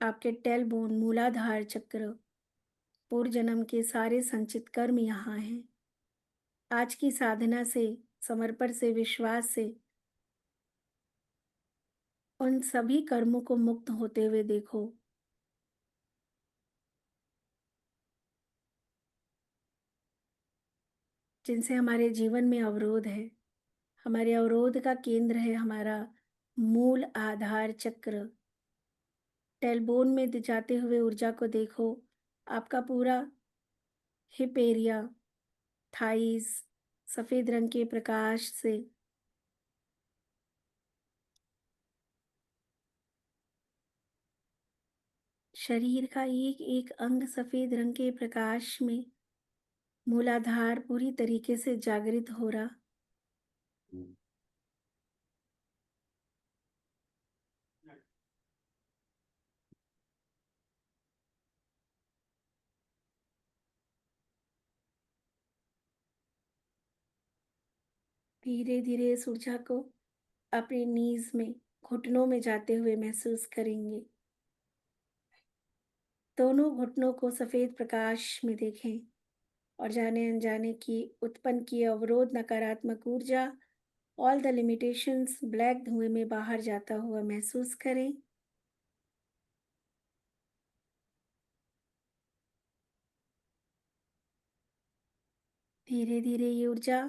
आपके टेलबोन, मूलाधार चक्र, पूर्व जन्म के सारे संचित कर्म यहाँ हैं। आज की साधना से, समर्पण से, विश्वास से उन सभी कर्मों को मुक्त होते हुए देखो। जिनसे हमारे जीवन में अवरोध है। हमारे अवरोध का केंद्र है हमारा मूल आधार चक्र। टेलबोन में जाते हुए ऊर्जा को देखो। आपका पूरा हिप एरिया, थाइस सफेद रंग के प्रकाश से शरीर का एक एक अंग सफेद रंग के प्रकाश में, मूलाधार पूरी तरीके से जागृत हो रहा। धीरे धीरे इस ऊर्जा को अपने नीज में, घुटनों में जाते हुए महसूस करेंगे। दोनों घुटनों को सफेद प्रकाश में देखें और जाने अनजाने की उत्पन्न की अवरोध, नकारात्मक ऊर्जा, ऑल द लिमिटेशंस ब्लैक धुएं में बाहर जाता हुआ महसूस करें। धीरे धीरे ये ऊर्जा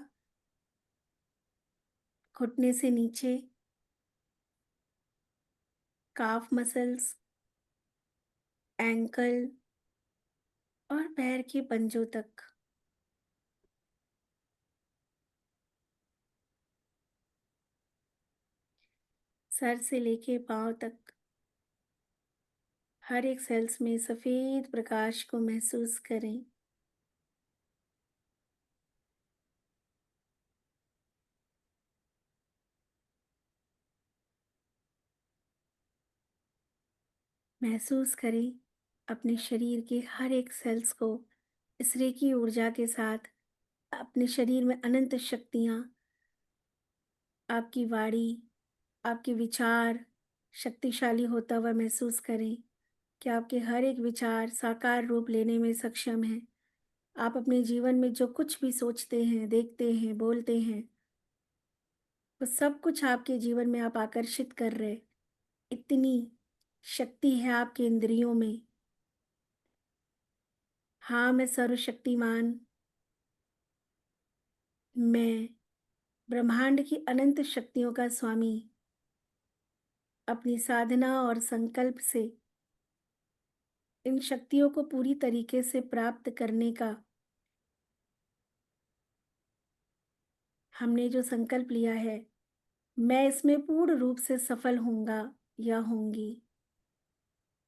घुटने से नीचे, काफ मसल्स, एंकल और पैर के पंजों तक, सर से लेके पांव तक हर एक सेल्स में सफेद प्रकाश को महसूस करें। महसूस करें अपने शरीर के हर एक सेल्स को इस रेकी ऊर्जा के साथ। अपने शरीर में अनंत शक्तियाँ, आपकी वाणी, आपके विचार शक्तिशाली होता हुआ महसूस करें कि आपके हर एक विचार साकार रूप लेने में सक्षम है। आप अपने जीवन में जो कुछ भी सोचते हैं, देखते हैं, बोलते हैं, वो सब कुछ आपके जीवन में आप आकर्षित कर रहे। इतनी शक्ति है आपके इंद्रियों में। हाँ, मैं सर्वशक्तिमान, मैं ब्रह्मांड की अनंत शक्तियों का स्वामी अपनी साधना और संकल्प से इन शक्तियों को पूरी तरीके से प्राप्त करने का हमने जो संकल्प लिया है, मैं इसमें पूर्ण रूप से सफल होऊंगा या होंगी।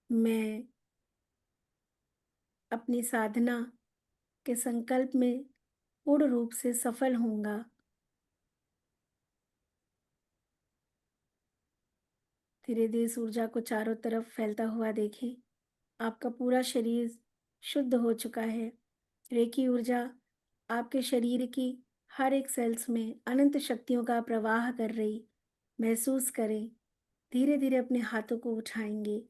मैं अपनी साधना के संकल्प में पूर्ण रूप से सफल होऊंगा। धीरे धीरे इस ऊर्जा को चारों तरफ फैलता हुआ देखें। आपका पूरा शरीर शुद्ध हो चुका है। रेकी ऊर्जा आपके शरीर की हर एक सेल्स में अनंत शक्तियों का प्रवाह कर रही महसूस करें। धीरे धीरे अपने हाथों को उठाएंगे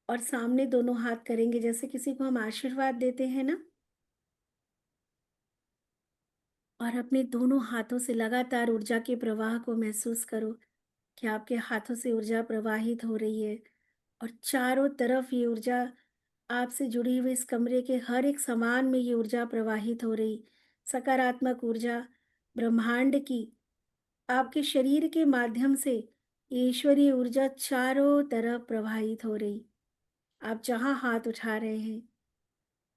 और सामने दोनों हाथ करेंगे, जैसे किसी को हम आशीर्वाद देते हैं ना। और अपने दोनों हाथों से लगातार ऊर्जा के प्रवाह को महसूस करो कि आपके हाथों से ऊर्जा प्रवाहित हो रही है और चारों तरफ ये ऊर्जा आपसे जुड़ी हुई इस कमरे के हर एक सामान में ये ऊर्जा प्रवाहित हो रही। सकारात्मक ऊर्जा ब्रह्मांड की आपके शरीर के माध्यम से ईश्वरीय ऊर्जा चारों तरफ प्रवाहित हो रही। आप जहां हाथ उठा रहे हैं,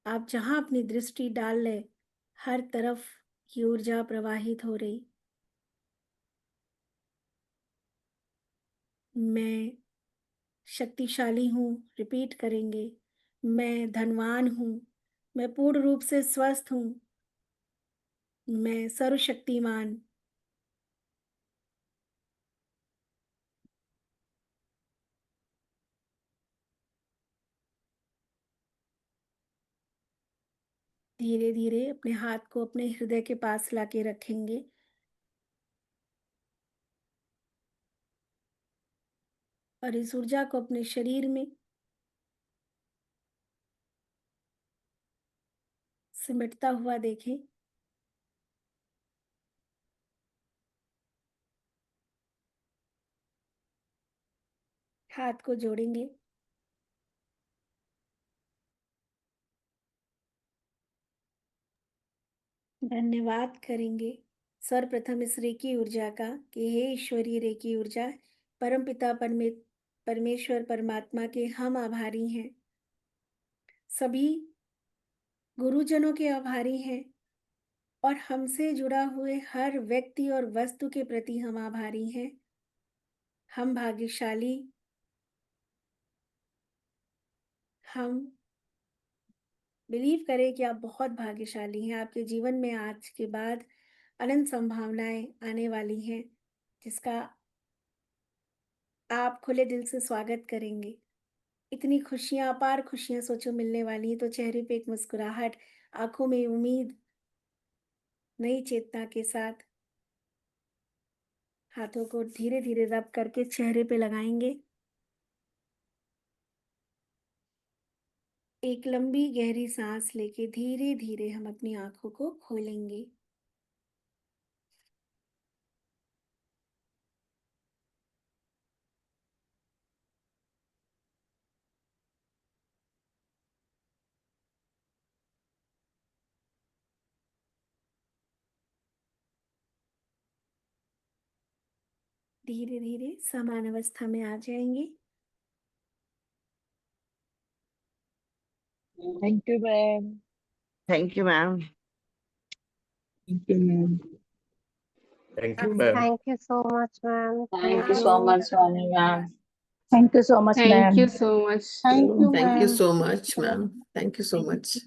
आप जहां अपनी दृष्टि डाल रहे, हर तरफ ये ऊर्जा प्रवाहित हो रही। मैं शक्तिशाली हूँ, रिपीट करेंगे। मैं धनवान हूँ, मैं पूर्ण रूप से स्वस्थ हूँ, मैं सर्वशक्तिमान। धीरे धीरे अपने हाथ को अपने हृदय के पास लाके रखेंगे। और इस ऊर्जा को अपने शरीर में सिमटता हुआ देखें। हाथ को जोड़ेंगे। धन्यवाद करेंगे सर्वप्रथम इस रेकी ऊर्जा का कि हे ईश्वरीय रेकी ऊर्जा, परमपिता परमेश्वर परमात्मा के हम आभारी हैं। सभी गुरुजनों के आभारी हैं और हमसे जुड़ा हुए हर व्यक्ति और वस्तु के प्रति हम आभारी हैं। हम भाग्यशाली, हम बिलीव करें कि आप बहुत भाग्यशाली हैं। आपके जीवन में आज के बाद अनंत संभावनाएं आने वाली हैं, जिसका आप खुले दिल से स्वागत करेंगे। इतनी खुशियां, अपार खुशियां सोचो मिलने वाली हैं, तो चेहरे पे एक मुस्कुराहट, आंखों में उम्मीद, नई चेतना के साथ हाथों को धीरे धीरे रब करके चेहरे पे लगाएंगे। एक लंबी गहरी सांस लेके धीरे धीरे हम अपनी आंखों को खोलेंगे। धीरे धीरे समान अवस्था में आ जाएंगे। Thank you ma'am. Thank you ma'am. Thank you, ma'am. Thank you so much, ma'am. Thank you so much, Swami ma'am. Thank you so much, Thank ma'am. you so much. Thank you, Thank you ma'am. so much, ma'am. Thank you so much.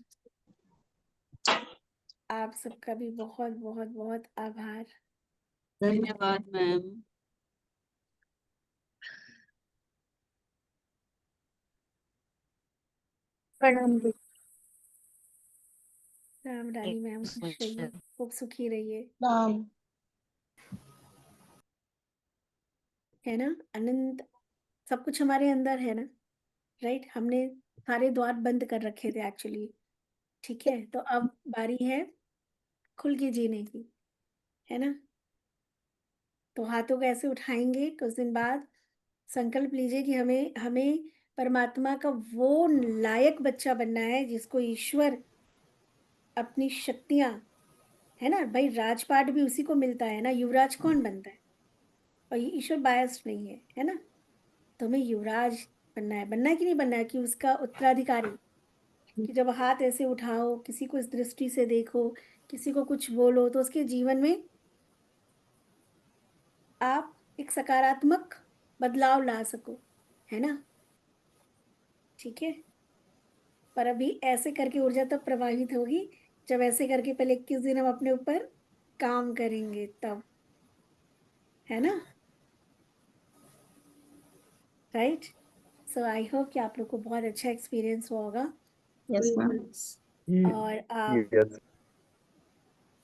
आप सबका भी बहुत बहुत बहुत आभार। धन्यवाद ma'am. प्रणाम जी। राम रानी ma'am, खुश रहिए, खूब सुखी रहिए, प्रणाम। है ना। अनंत सब कुछ हमारे अंदर है ना, राइट। हमने सारे द्वार बंद कर रखे थे एक्चुअली, ठीक है। तो अब बारी है खुल के जीने की, है ना। तो हाथों को ऐसे उठाएंगे। कुछ दिन बाद संकल्प लीजिए कि हमें हमें परमात्मा का वो लायक बच्चा बनना है जिसको ईश्वर अपनी शक्तियां, है ना भाई, राजपाट भी उसी को मिलता है ना। युवराज कौन बनता है? और ये ईश्वर बायस्ड नहीं है ना। तो हमें युवराज बनना है कि नहीं बनना है, कि उसका उत्तराधिकारी, कि जब हाथ ऐसे उठाओ, किसी को इस दृष्टि से देखो, किसी को कुछ बोलो, तो उसके जीवन में आप एक सकारात्मक बदलाव ला सको, है ना। ठीक है। पर अभी ऐसे करके ऊर्जा तब प्रवाहित होगी जब ऐसे करके पहले 21 दिन हम अपने ऊपर काम करेंगे, तब, है ना। राइट। सो आई होप कि आप लोग को बहुत अच्छा एक्सपीरियंस हुआ होगा। Yes, ma'am. और आप Yes.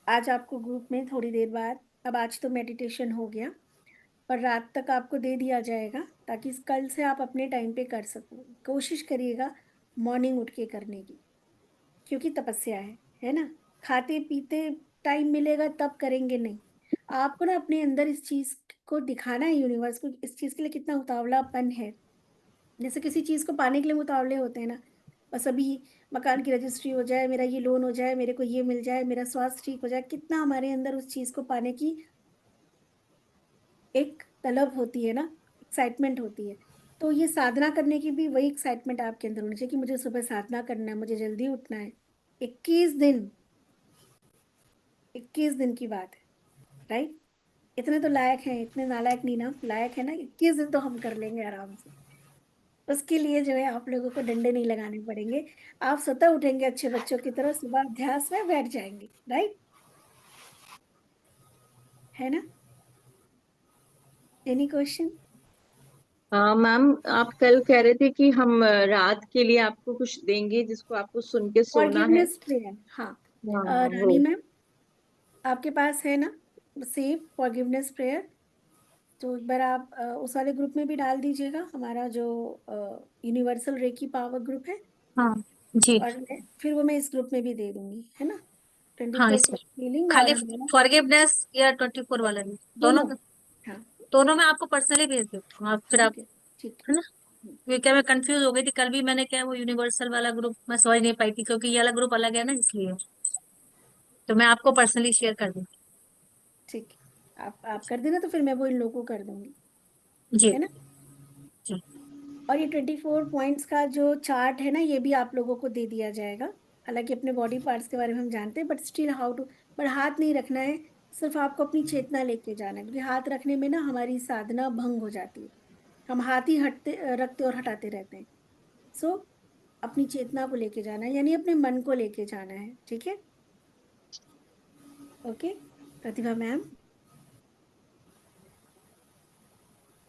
आज आपको ग्रुप में थोड़ी देर बाद, अब आज तो मेडिटेशन हो गया, पर रात तक आपको दे दिया जाएगा ताकि कल से आप अपने टाइम पे कर सको। कोशिश करिएगा मॉर्निंग उठ के करने की, क्योंकि तपस्या है ना। खाते पीते टाइम मिलेगा तब करेंगे नहीं। आपको ना अपने अंदर इस चीज को दिखाना है यूनिवर्स को, इस चीज के लिए कितना उतावलापन है। जैसे किसी चीज को पाने के लिए उतावले होते हैं ना, बस अभी मकान की रजिस्ट्री हो जाए, मेरा ये लोन हो जाए, मेरे को ये मिल जाए, मेरा स्वास्थ्य ठीक हो जाए, कितना हमारे अंदर उस चीज को पाने की एक तलब होती है ना, एक्साइटमेंट होती है। तो ये साधना करने की भी वही एक्साइटमेंट आपके अंदर होनी चाहिए कि मुझे सुबह साधना करना है, मुझे जल्दी उठना है। 21 दिन, 21 दिन की बात है, राइट? इतने तो लायक हैं, इतने नालायक नहीं ना, लायक है ना, 21 दिन तो हम कर लेंगे आराम से। उसके लिए जो है आप लोगों को डंडे नहीं लगाने पड़ेंगे, आप स्वतः उठेंगे अच्छे बच्चों की तरह, सुबह अभ्यास में बैठ जाएंगे, राइट? है ना? Any question? हाँ मैम, आप कल कह रहे थे कि हम रात के लिए आपको कुछ देंगे जिसको आपको सुन के सोना है। फॉरगिवनेस प्रेयर, हाँ। हाँ वो। रानी मैम, आपके पास है ना सेव फॉरगिवनेस प्रेयर? तो एक बार आप उस वाले ग्रुप में भी डाल दीजिएगा, हमारा जो यूनिवर्सल रेकी पावर ग्रुप है। हाँ जी। और फिर वो मैं इस ग्रुप में भी दे दूंगी, है ना? हाँ 24 इसमें फीलिंग और खाली हमारा फॉरगिवनेस या 24 वाला नहीं, दोनों दोनों। हाँ दोनों में आपको पर्सनली भेज देती हूँ, आप फिर आप, ठीक है, ठीक है ना? है। क्योंकि क्या मैं कंफ्यूज हो गई थी, कल भी मैंने क्या वो यूनिवर्सल वाला ग्रुप मैं समझ नहीं पाई थी, क्योंकि ये वाला ग्रुप अलग है ना, इसलिए तो मैं आपको पर्सनली शेयर कर दूँ। ठीक है, आप कर देना, तो फिर मैं वो इन लोगों को कर दूंगी, जी है ना? जी। और ये 24 पॉइंट्स का जो चार्ट है ना, ये भी आप लोगों को दे दिया जाएगा। हालांकि अपने बॉडी पार्ट्स के बारे में हम जानते हैं, बट स्टिल हाउ टू, पर हाथ नहीं रखना है, सिर्फ आपको अपनी चेतना लेके जाना है, क्योंकि हाथ रखने में ना हमारी साधना भंग हो जाती है, हम हाथ ही हटते रखते और हटाते रहते हैं। सो अपनी चेतना को लेके जाना है, यानी अपने मन को लेके जाना है, ठीक है? ओके, प्रतिभा मैम।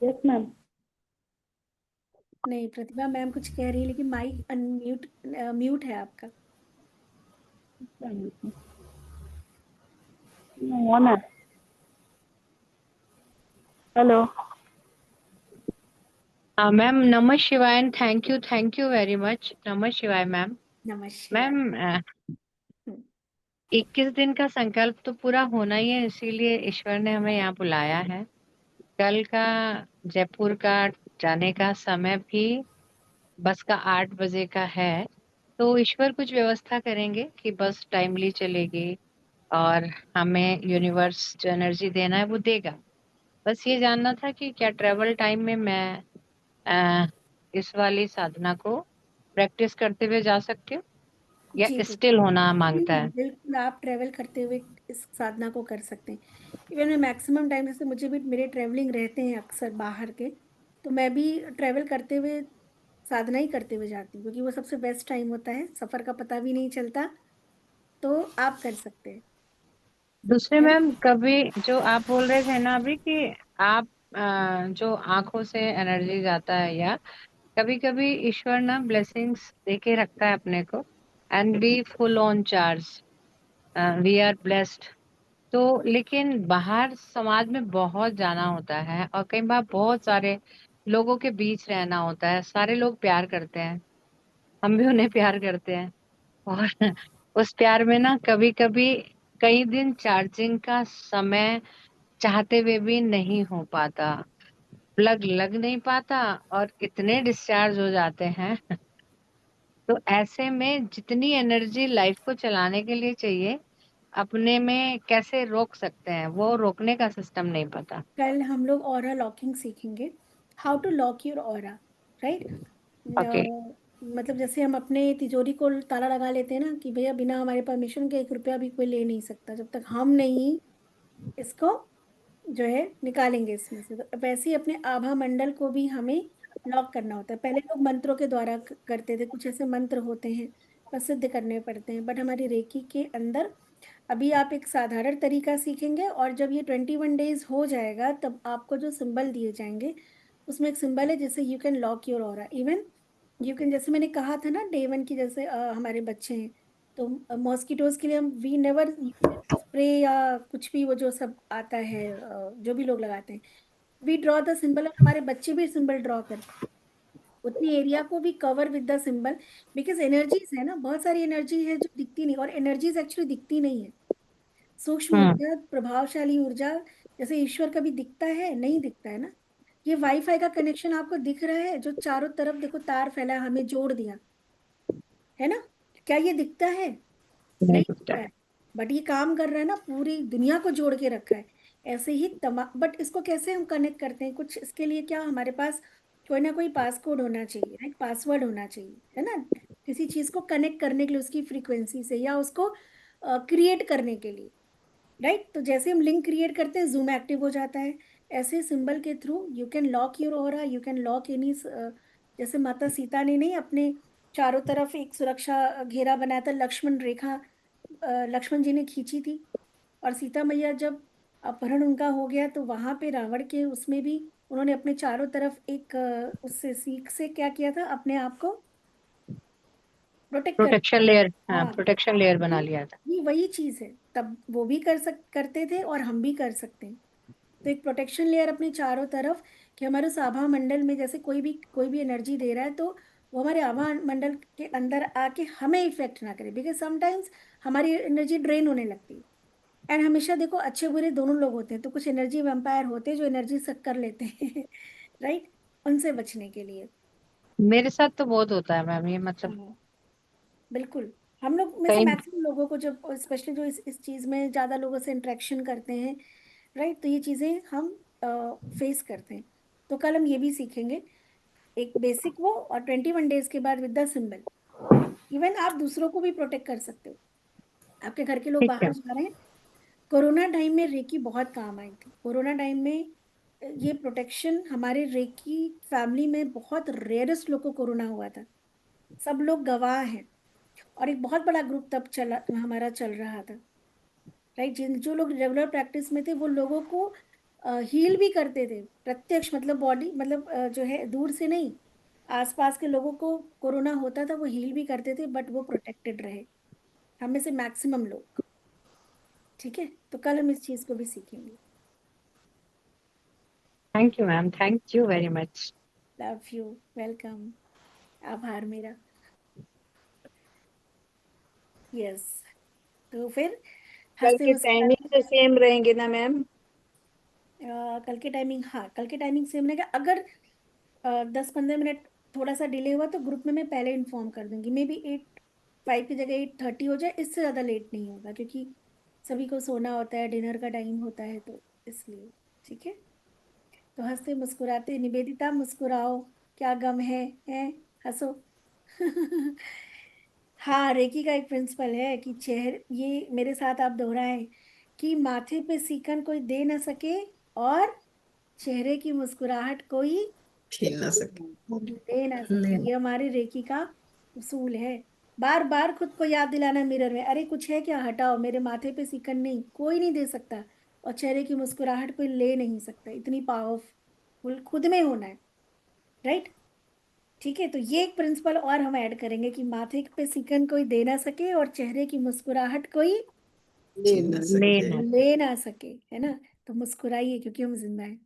Yes ma'am. नहीं, प्रतिभा मैम कुछ कह रही है, लेकिन माइक अनम्यूट, म्यूट है आपका। ऑन है। हेलो। मैम नमः शिवाय and thank you very much. नमः शिवाय मैम। नमस्कार। मैम 21 दिन का संकल्प तो पूरा होना ही है, इसीलिए ईश्वर ने हमें यहाँ बुलाया है। कल का जयपुर का जाने का समय भी बस का 8 बजे का है, तो ईश्वर कुछ व्यवस्था करेंगे कि बस टाइमली चलेगी और हमें यूनिवर्स जो एनर्जी देना है वो देगा। बस ये जानना था कि क्या ट्रेवल टाइम में मैं इस वाली साधना को प्रैक्टिस करते हुए जा सकती हूँ या जी जी, स्टिल होना मांगता है? बिल्कुल आप ट्रेवल करते हुए इस साधना को कर सकते हैं। इवन मैं मैक्सिमम टाइम, जैसे मुझे भी मेरे ट्रेवलिंग रहते हैं अक्सर बाहर के, तो मैं भी ट्रेवल करते हुए साधना ही करते हुए जाती हूँ, क्योंकि वो सबसे बेस्ट टाइम होता है, सफर का पता भी नहीं चलता। तो आप कर सकते हैं, दूसरे है ना? मैम, कभी जो आप बोल रहे थे ना अभी कि आप जो आंखों से एनर्जी जाता है, या कभी कभी ईश्वर ना ब्लेसिंग्स देके रखता है अपने को and be full on charge, we are blessed. तो लेकिन बाहर समाज में बहुत जाना होता है और कई बार बहुत सारे लोगों के बीच रहना होता है, सारे लोग प्यार करते हैं, हम भी उन्हें प्यार करते हैं, और उस प्यार में ना कभी कभी कई दिन चार्जिंग का समय चाहते हुए भी नहीं हो पाता, प्लग लग नहीं पाता और इतने डिस्चार्ज हो जाते हैं। तो ऐसे में जितनी एनर्जी लाइफ को चलाने के लिए चाहिए, अपने में कैसे रोक सकते हैं, वो रोकने का सिस्टम नहीं पता। कल हम लोग ऑरा लॉकिंग सीखेंगे, how to lock your aura, right? Okay. मतलब जैसे हम अपने तिजोरी को ताला लगा लेते हैं ना, कि भैया बिना हमारे परमिशन के 1 रुपया भी कोई ले नहीं सकता, जब तक हम नहीं इसको जो है निकालेंगे इसमें से। तो वैसे ही अपने आभा मंडल को भी हमें लॉक करना होता है। पहले लोग मंत्रों के द्वारा करते थे, कुछ ऐसे मंत्र होते हैं प्रसिद्ध करने पड़ते हैं, बट हमारी रेकी के अंदर अभी आप एक साधारण तरीका सीखेंगे, और जब ये 21 डेज हो जाएगा तब आपको जो सिंबल दिए जाएंगे, उसमें एक सिंबल है जैसे you can lock your aura, even you can, जैसे मैंने कहा था ना डे 1 की, जैसे हमारे बच्चे हैं, तो मॉस्किटोज के लिए हम वी नेवर स्प्रे या कुछ भी वो जो सब आता है, जो भी लोग लगाते हैं, वी ड्रॉ द सिंबल, और हमारे बच्चे भी सिंबल ड्रॉ करते हैं, उतनी एरिया को भी cover with the symbol. Because energies है ना, बहुत सारी एनर्जी है जो दिखती नहीं, और एनर्जीज एक्चुअली दिखती नहीं है। सूक्ष्म हम्म। ऊर्जा, प्रभावशाली ऊर्जा, जैसे ईश्वर कभी दिखता है नहीं, दिखता है ना। ये वाईफाई का कनेक्शन आपको दिख रहा है, जो चारों तरफ देखो तार फैला है, हमें जोड़ दिया, है ना? क्या ये दिखता है? नहीं नहीं दिखता दिखता है, बट ये काम कर रहा है ना, पूरी दुनिया को जोड़ के रखा है। ऐसे ही तमाम, बट इसको कैसे हम कनेक्ट करते हैं? कुछ इसके लिए क्या हमारे पास कोई ना कोई पासकोड होना चाहिए, राइट? पासवर्ड होना चाहिए, है ना? किसी चीज को कनेक्ट करने के लिए उसकी फ्रीक्वेंसी से, या उसको क्रिएट करने के लिए, राइट? तो जैसे हम लिंक क्रिएट करते हैं, जूम एक्टिव हो जाता है। ऐसे सिंबल के through you can lock your aura, you can lock any, जैसे माता सीता ने नहीं अपने चारों तरफ एक सुरक्षा घेरा बनाया था, लक्ष्मण रेखा लक्ष्मण जी ने खींची थी। और सीता मैया जब अपहरण उनका हो गया, तो वहां पे रावण के उसमें भी उन्होंने अपने चारों तरफ एक उससे सीख से क्या किया था, अपने आप को प्रोटेक्ट कर। प्रोटेक्शन लेयर, हाँ हाँ, प्रोटेक्शन लेयर बना लिया था। ये वही चीज है, तब वो भी करते थे और हम भी कर सकते हैं। तो एक प्रोटेक्शन लेयर अपने चारों तरफ, कि हमारे उस आभा मंडल में जैसे कोई भी एनर्जी दे रहा है, तो वो हमारे आभा मंडल के अंदर आके हमें इफेक्ट ना करे, बिकॉज समटाइम्स हमारी एनर्जी ड्रेन होने लगती है। एंड हमेशा देखो, अच्छे बुरे दोनों लोग होते हैं, तो कुछ एनर्जी वैम्पायर होते हैं जो एनर्जी सक कर लेते हैं राइट? उनसे बचने के लिए। मेरे साथ तो बहुत होता है मैम ये, मतलब हाँ, बिल्कुल। हम लोग में से कहीं। मैक्सिमम लोगों को, जब स्पेशली जो इस चीज में ज्यादा लोगों से इंटरेक्शन करते हैं, राइट, तो ये चीजें हम फेस करते हैं। तो कल हम ये भी सीखेंगे, एक बेसिक वो, और 21 डेज के बाद विद द सिंबल। इवन आप दूसरों को भी प्रोटेक्ट कर सकते हो। आपके घर के लोग ठीक बाहर है। जा रहे हैं, कोरोना टाइम में रेकी बहुत काम आई थी। कोरोना टाइम में ये प्रोटेक्शन हमारे रेकी फैमिली में बहुत रेयरेस्ट लोग को कोरोना हुआ था, सब लोग गवाह हैं। और एक बहुत बड़ा ग्रुप तब हमारा चल रहा था, राइट? जिन जो लोग रेगुलर प्रैक्टिस में थे, वो लोगों को हील भी करते थे प्रत्यक्ष, मतलब बॉडी, मतलब जो है दूर से नहीं, आसपास के लोगों को कोरोना होता था वो हील भी करते थे, बट वो प्रोटेक्टेड रहे, हम में से मैक्सिमम लोग। ठीक है, तो कल हम इस चीज को भी सीखेंगे। Thank you ma'am, thank you very much. Love you, welcome, आभार मेरा। यस, तो फिर कल हंसते के टाइमिंग मुस्कुराते। तो सेम रहेंगे ना मैम? कल के टाइमिंग, हाँ कल के टाइमिंग सेम रहेगा। अगर 10-15 मिनट थोड़ा सा डिले हुआ तो ग्रुप में मैं पहले इन्फॉर्म कर दूंगी, मे बी 8:05 की जगह 8:30 हो जाए, इससे ज़्यादा लेट नहीं होगा, क्योंकि सभी को सोना होता है, डिनर का टाइम होता है, तो इसलिए। ठीक है, तो हंसते मुस्कुराते, निवेदिता मुस्कुराओ, क्या गम है हंसो हाँ, रेकी का एक प्रिंसिपल है कि चेहरे, ये मेरे साथ आप दोहराएं, कि माथे पे सीकन कोई दे ना सके, और चेहरे की मुस्कुराहट कोई खेल ना सके। ले ना ले। सके। ये हमारे रेकी का उसूल है। बार बार खुद को याद दिलाना मिरर में, अरे कुछ है क्या, हटाओ, मेरे माथे पे सिकन नहीं, कोई नहीं दे सकता, और चेहरे की मुस्कुराहट कोई ले नहीं सकता, इतनी पावरफुल खुद में होना है, राइट? ठीक है, तो ये एक प्रिंसिपल और हम ऐड करेंगे, कि माथे पे सिकन कोई दे ना सके, और चेहरे की मुस्कुराहट कोई ले ना सके। लेना। ले ना सके, है ना? तो मुस्कुराइए, क्योंकि हम जिंदा हैं।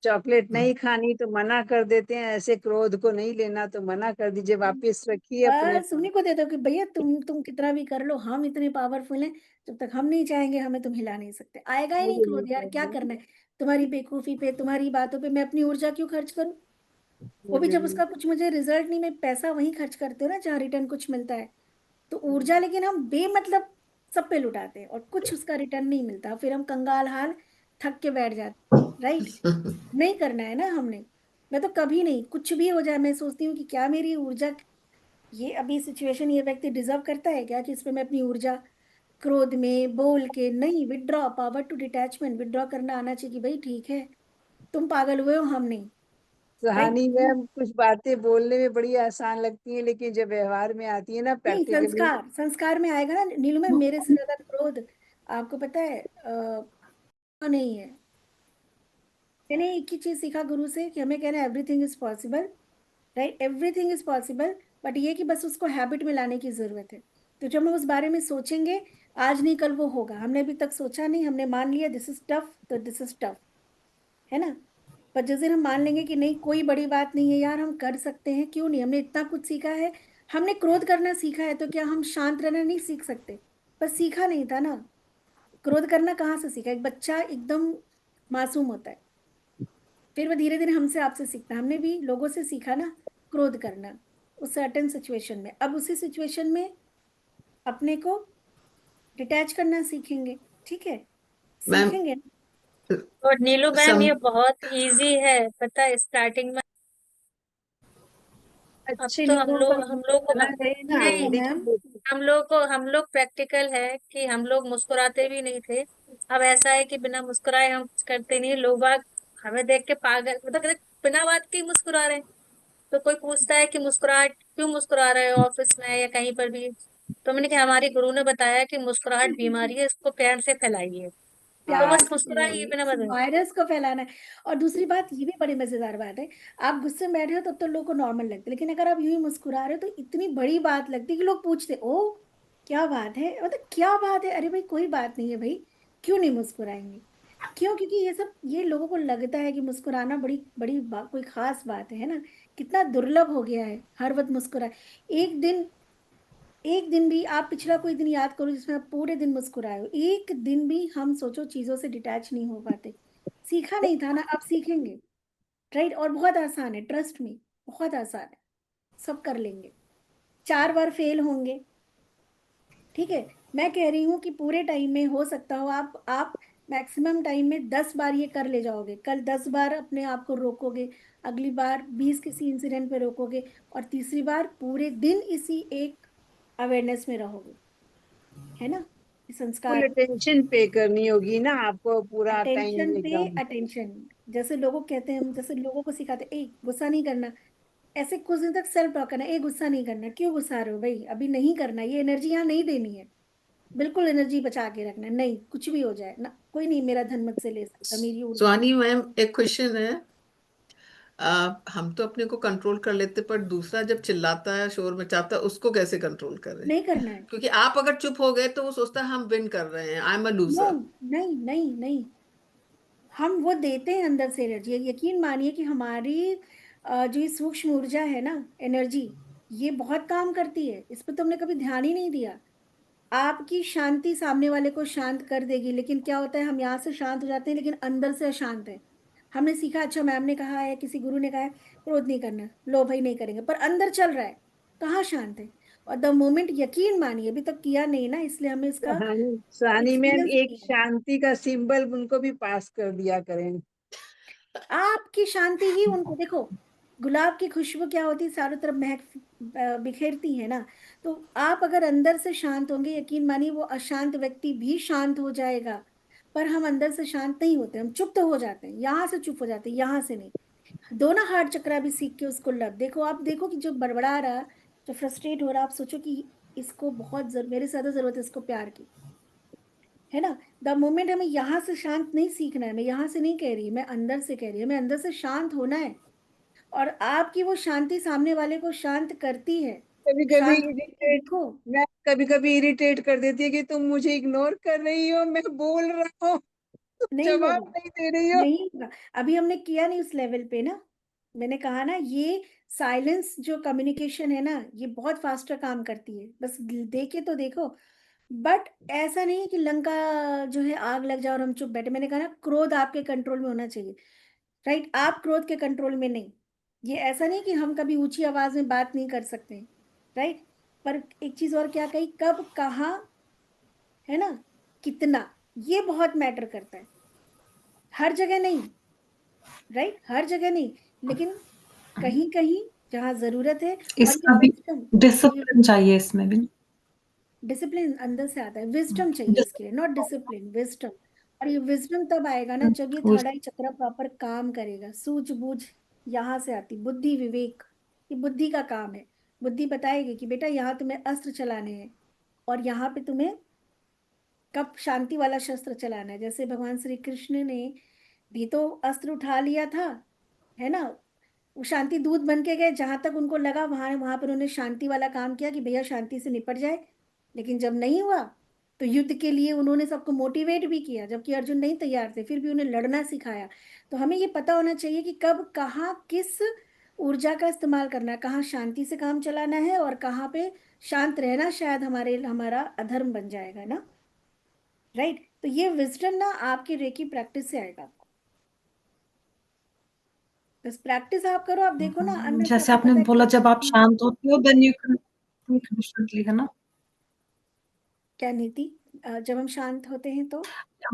चॉकलेट नहीं खानी तो मना कर देते हैं, ऐसे क्रोध को नहीं लेना तो मना कर दीजिए, वापस रखिए अपने बस उन्हीं को दे दो कि भैया तुम कितना भी कर लो, हम इतने पावरफुल हैं, जब तक हम नहीं चाहेंगे हमें तुम हिला नहीं सकते। आएगा ही नहीं मुझे नहीं क्रोध, यार क्या करना, करना है? तुम्हारी बेवकूफी पे, तुम्हारी बातों पे मैं अपनी ऊर्जा क्यों खर्च करूं? वो भी मुझे जब नहीं। उसका कुछ मुझे रिजल्ट नहीं, मैं पैसा वहीं खर्च करते हो ना जहाँ रिटर्न कुछ मिलता है। तो ऊर्जा लेकिन हम बेमतलब सब पे लुटाते हैं, और कुछ उसका रिटर्न नहीं मिलता, फिर हम कंगाल हाल थक के बैठ जाते, राइट? नहीं करना है ना हमने। मैं तो कभी नहीं, कुछ भी हो जाए, मैं सोचती हूँ कि क्या मेरी ऊर्जा, ये अभी सिचुएशन, ये व्यक्ति डिजर्व करता है क्या कि इस पे मैं अपनी ऊर्जा क्रोध में बोल के, नहीं, withdraw, power to detachment, withdraw करना आना चाहिए, कि भाई ठीक है, तुम पागल हुए हो, हम नहीं, राइट? सहानी मैम, कुछ बातें बोलने में बड़ी आसान लगती हैं, लेकिन जब व्यवहार में आती है ना नहीं, प्रैक्टिकली। संस्कार संस्कार में आएगा ना नीलू में, मेरे से ज्यादा क्रोध, आपको पता है, नहीं है। मैंने एक ही चीज सीखा गुरु से, कि हमें कहना everything is possible, right? Everything is possible, but ये कि बस उसको हैबिट में लाने की जरूरत है। तो जब हम उस बारे में सोचेंगे, आज नहीं कल वो होगा। हमने अभी तक सोचा नहीं, हमने मान लिया दिस इज टफ, तो दिस इज टफ, है ना? पर जिस दिन हम मान लेंगे कि नहीं, कोई बड़ी बात नहीं है यार, हम कर सकते हैं, क्यों नहीं, हमने इतना कुछ सीखा है, हमने क्रोध करना सीखा है, तो क्या हम शांत रहना नहीं सीख सकते? पर सीखा नहीं था ना, क्रोध करना कहाँ से सीखा? एक बच्चा एकदम मासूम होता है, फिर वो धीरे धीरे हमसे आपसे सीखता है, हमने भी लोगों से सीखा ना क्रोध करना, उस सर्टेन सिचुएशन में। अब उसी सिचुएशन में अपने को डिटैच करना सीखेंगे, ठीक है, मैम सीखेंगे। और नीलू मैम सम ये बहुत इजी है, पता है स्टार्टिंग में। अब अच्छे तो लोगों का हम लोग को बना रहे ना, नहीं, मैम देखिए हम लोग प्रैक्टिकल है कि हम लोग मुस्कुराते भी नहीं थे। अब ऐसा है कि बिना मुस्कुराए हम कुछ करते नहीं, लोग बाग हमें देख के पागल, मतलब कहते, बिना बात के ही मुस्कुरा रहे हैं। तो कोई पूछता है कि मुस्कुराहट क्यों मुस्कुरा रहे हो ऑफिस में या कहीं पर भी, तो मैंने कहा हमारी गुरु ने बताया कि मुस्कुराहट बीमारी है, इसको प्यार से फैलाइए। तो प्यार बस से मुस्कुराइए फैलाइए, बिना इस मतलब। वायरस को फैलाना है। और दूसरी बात ये भी बड़ी मजेदार बात है, आप गुस्से में बैठे हो तब तो लोगों को नॉर्मल लगता है, लेकिन अगर आप यूं ही मुस्कुरा रहे हो तो इतनी बड़ी बात लगती है कि लोग पूछते ओ क्या बात है, मतलब क्या बात है, अरे भाई कोई बात नहीं है भाई, क्यों नहीं मुस्कुराएंगे, क्यों, क्योंकि ये सब ये लोगों को लगता है कि मुस्कुराना बड़ी बड़ी कोई खास बात है ना। कितना दुर्लभ हो गया है हर वक्त मुस्कुराए। एक दिन, एक दिन भी आप पिछला कोई दिन याद करो जिसमें आप पूरे दिन मुस्कुराए हो, एक दिन भी। हम सोचो चीजों से डिटैच नहीं हो पाते, सीखा नहीं था ना, आप सीखेंगे, राइट। और बहुत आसान है, ट्रस्ट में, बहुत आसान है, सब कर लेंगे। 4 बार फेल होंगे, ठीक है, मैं कह रही हूँ कि पूरे टाइम में हो सकता हो आप मैक्सिमम टाइम में 10 बार ये कर ले जाओगे, कल 10 बार अपने आप को रोकोगे, अगली बार 20 किसी इंसिडेंट पे रोकोगे, और तीसरी बार पूरे दिन इसी एक अवेयरनेस में रहोगे, है ना। ये फुल संस्कार, अटेंशन पे करनी होगी ना आपको, पूरा टाइम अटेंशन पे एकदम। अटेंशन। जैसे लोगों कहते हैं, हम जैसे लोगों को सिखाते हैं, ए गुस्सा नहीं करना, ऐसे कुछ दिन तक सेल्फ टॉक करना, ए गुस्सा नहीं करना, क्यों गुस्सा रहे हो भाई, अभी नहीं करना, ये एनर्जी यहाँ नहीं देनी है, बिल्कुल एनर्जी बचा के रखना है, नहीं कुछ भी हो जाए ना, कोई नहीं मेरा धन मुझसे ले सकता, मेरी ऊर्जा। स्वानी मैम, एक क्वेश्चन है। हम तो अपने को कंट्रोल कर लेते, पर दूसरा जब चिल्लाता है, शोर मचाता है, उसको कैसे कंट्रोल करें? नहीं करना है। क्योंकि आप अगर चुप हो गए तो वो सोचता है हम विन कर रहे हैं, I am a no, loser. नहीं नहीं नहीं, हम वो देते हैं अंदर से एनर्जी। यकीन मानिए कि हमारी जो ये सूक्ष्म ऊर्जा है ना, एनर्जी, ये बहुत काम करती है, इस पर तुमने कभी ध्यान ही नहीं दिया। आपकी शांति सामने वाले को शांत कर देगी, लेकिन क्या होता है, हम यहाँ से शांत हो जाते हैं लेकिन अंदर से अशांत है। हमने सीखा, अच्छा मैम ने कहा है, किसी गुरु ने कहा है क्रोध नहीं करना, लो भाई नहीं करेंगे, पर अंदर चल रहा है, कहाँ शांत है। और द मोमेंट, यकीन मानिए अभी तक किया नहीं ना, इसलिए हमें इसका सानी मैम एक्सपीरियंस एक नहीं है। शांति का सिंबल उनको भी पास कर दिया करें। आपकी शांति ही उनको, देखो गुलाब की खुशबू क्या होती है, चारों तरफ महक बिखेरती है ना। तो आप अगर अंदर से शांत होंगे, यकीन मानिए वो अशांत व्यक्ति भी शांत हो जाएगा। पर हम अंदर से शांत नहीं होते, हम चुप तो हो जाते हैं, यहाँ से चुप हो जाते हैं, यहाँ से नहीं। दोनों हार्ट चक्रा भी सीख के उसको लब, देखो आप देखो कि जो बड़बड़ा रहा, जो फ्रस्ट्रेट हो रहा, आप सोचो कि इसको बहुत मेरे से ज्यादा जरूरत है इसको प्यार की, है ना। द मोमेंट हमें यहाँ से शांत नहीं सीखना है, मैं यहाँ से नहीं कह रही, मैं अंदर से कह रही हूँ, मैं अंदर से शांत होना है। और आपकी वो शांति सामने वाले को शांत करती है। कभी कभी शांत होने के इरिटेट, देखो, मैं कभी कभी इरिटेट कर देती है कि तुम मुझे इग्नोर कर रही हो, मैं बोल रहा हूँ, नहीं जवाब होगा, नहीं दे रही हो। नहीं होगा। अभी हमने किया नहीं उस लेवल पे ना, मैंने कहा ना, ये साइलेंस जो कम्युनिकेशन है ना, ये बहुत फास्टर काम करती है, बस देखे तो देखो। बट ऐसा नहीं है कि लंका जो है आग लग जाए और हम चुप बैठे, मैंने कहा ना क्रोध आपके कंट्रोल में होना चाहिए, राइट, आप क्रोध के कंट्रोल में नहीं। ये ऐसा नहीं कि हम कभी ऊंची आवाज में बात नहीं कर सकते, राइट। पर एक चीज और क्या कही, कब कहाँ, है ना, कितना, ये बहुत मैटर करता है, हर जगह नहीं, राइट, हर जगह नहीं, लेकिन कहीं कहीं जहाँ जरूरत है। और ये इसका भी विजडम, ये डिसिप्लिन चाहिए इसमें भी। डिसिप्लिन अंदर से आता है, विजडम चाहिए इसके लिए, नॉट डिसिप्लिन, विजडम। और ये विजडम तब आएगा ना जब ये थर्ड आई चक्र प्रॉपर काम करेगा, सूझबूझ यहाँ से आती, बुद्धि विवेक, ये बुद्धि का काम है। बुद्धि बताएगी कि बेटा यहाँ तुम्हें अस्त्र चलाने हैं, और यहाँ पे तुम्हें कब शांति वाला शस्त्र चलाना है। जैसे भगवान श्री कृष्ण ने भी तो अस्त्र उठा लिया था, है ना, वो शांति दूत बन के गए, जहां तक उनको लगा वहां वहां पर उन्होंने शांति वाला काम किया कि भैया शांति से निपट जाए। लेकिन जब नहीं हुआ तो युद्ध के लिए उन्होंने सबको मोटिवेट भी किया, जबकि अर्जुन नहीं तैयार थे, फिर भी उन्हें लड़ना सिखाया। तो हमें ये पता होना चाहिए कि कब कहाँ किस ऊर्जा का इस्तेमाल करना है, कहाँ शांति से काम चलाना है, और कहाँ पे शांत रहना शायद हमारा अधर्म बन जाएगा ना, राइट। तो ये विजडम ना आपकी रेकी प्रैक्टिस से आएगा। बस प्रैक्टिस आप करो, आप देखो ना अंदर से जैसे आपको आपने पता है बोला कि जब आप शांत होते हो then you can think differently, है ना? क्या नीति, जब हम शांत होते हैं तो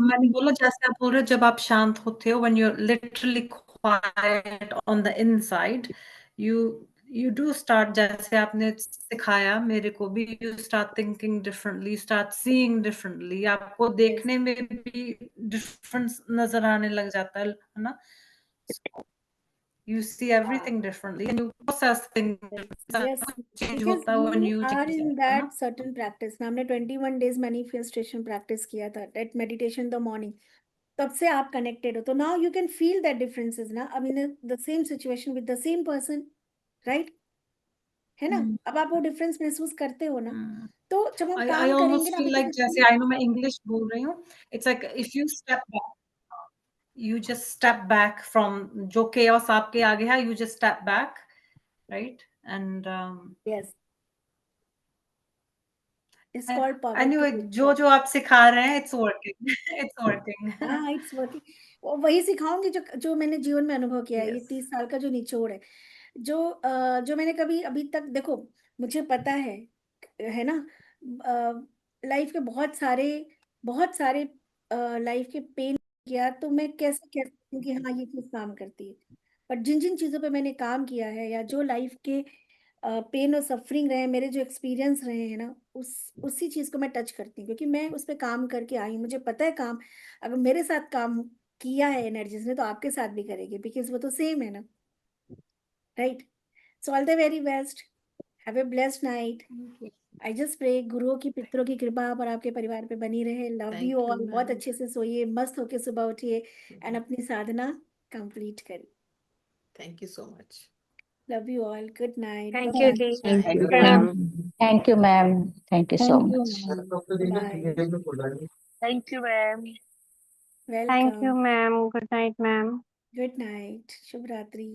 मैंने बोला जैसे आप बोल रहे हो जब आप शांत होते हो when you're literally quiet on the inside, you do start, जैसे आपने सिखाया मेरे को भी, you start thinking differently, start seeing differently, आपको देखने में भी डिफरेंस नजर आने लग जाता है ना? You see everything differently and you process things yes, change because होता है when you you are change, in है ना? that certain practice ना, हमने 21 days manifestation practice किया था, that meditation the morning, तब से आप connected हो, तो now you can feel that differences ना, I mean the same situation with the same person, right, है ना? अब आप वो डिफरेंस महसूस करते हो ना, तो जब हम I काम करेंगे almost ना, feel अभी like तो जैसे I know मैं English बोल रही हूँ, it's like if you step back, you just step back from जो chaos आपके आगे है, you just step back, right? And yes, it's called power to anyway, withdraw. जो आप सिखा रहे हैं, it's working, it's working. हाँ, इट्स वर्किंग, वही सिखाऊंगी जो जो मैंने जीवन में अनुभव किया है, ये Yes. 30 साल का जो निचोड़ है, जो मैंने कभी अभी तक, देखो मुझे पता है ना, लाइफ के बहुत सारे लाइफ के पेन किया, तो मैं कैसे कह सकती हूँ कि हाँ ये चीज काम करती है, बट जिन जिन चीजों पे मैंने काम किया है, या जो लाइफ के पेन और सफरिंग रहे, मेरे जो एक्सपीरियंस रहे हैं ना, उसी चीज को मैं टच करती हूँ, क्योंकि मैं उस पर काम करके आई हूँ, मुझे पता है काम अगर मेरे साथ काम किया है एनर्जीज ने, तो आपके साथ भी करेगी, बिकॉज वो तो सेम है ना, right? So all the very best, have a blessed night. I just pray गुरुओं की, पितरों की कृपा आप और आपके परिवार पे बनी रहे। Love Thank you you, all, बहुत ma'am. अच्छे से सोइए, मस्त होके सुबह उठिए एंड अपनी साधना कंप्लीट करिए। Thank you so much. Love you all, good night, thank you the, Thank you, प्रणाम। ma'am. Thank you, ma'am. Thank you so thank you much. Bye, Thank you, ma'am. Thank you welcome, ma'am, good night ma'am. Good night, शुभ रात्रि।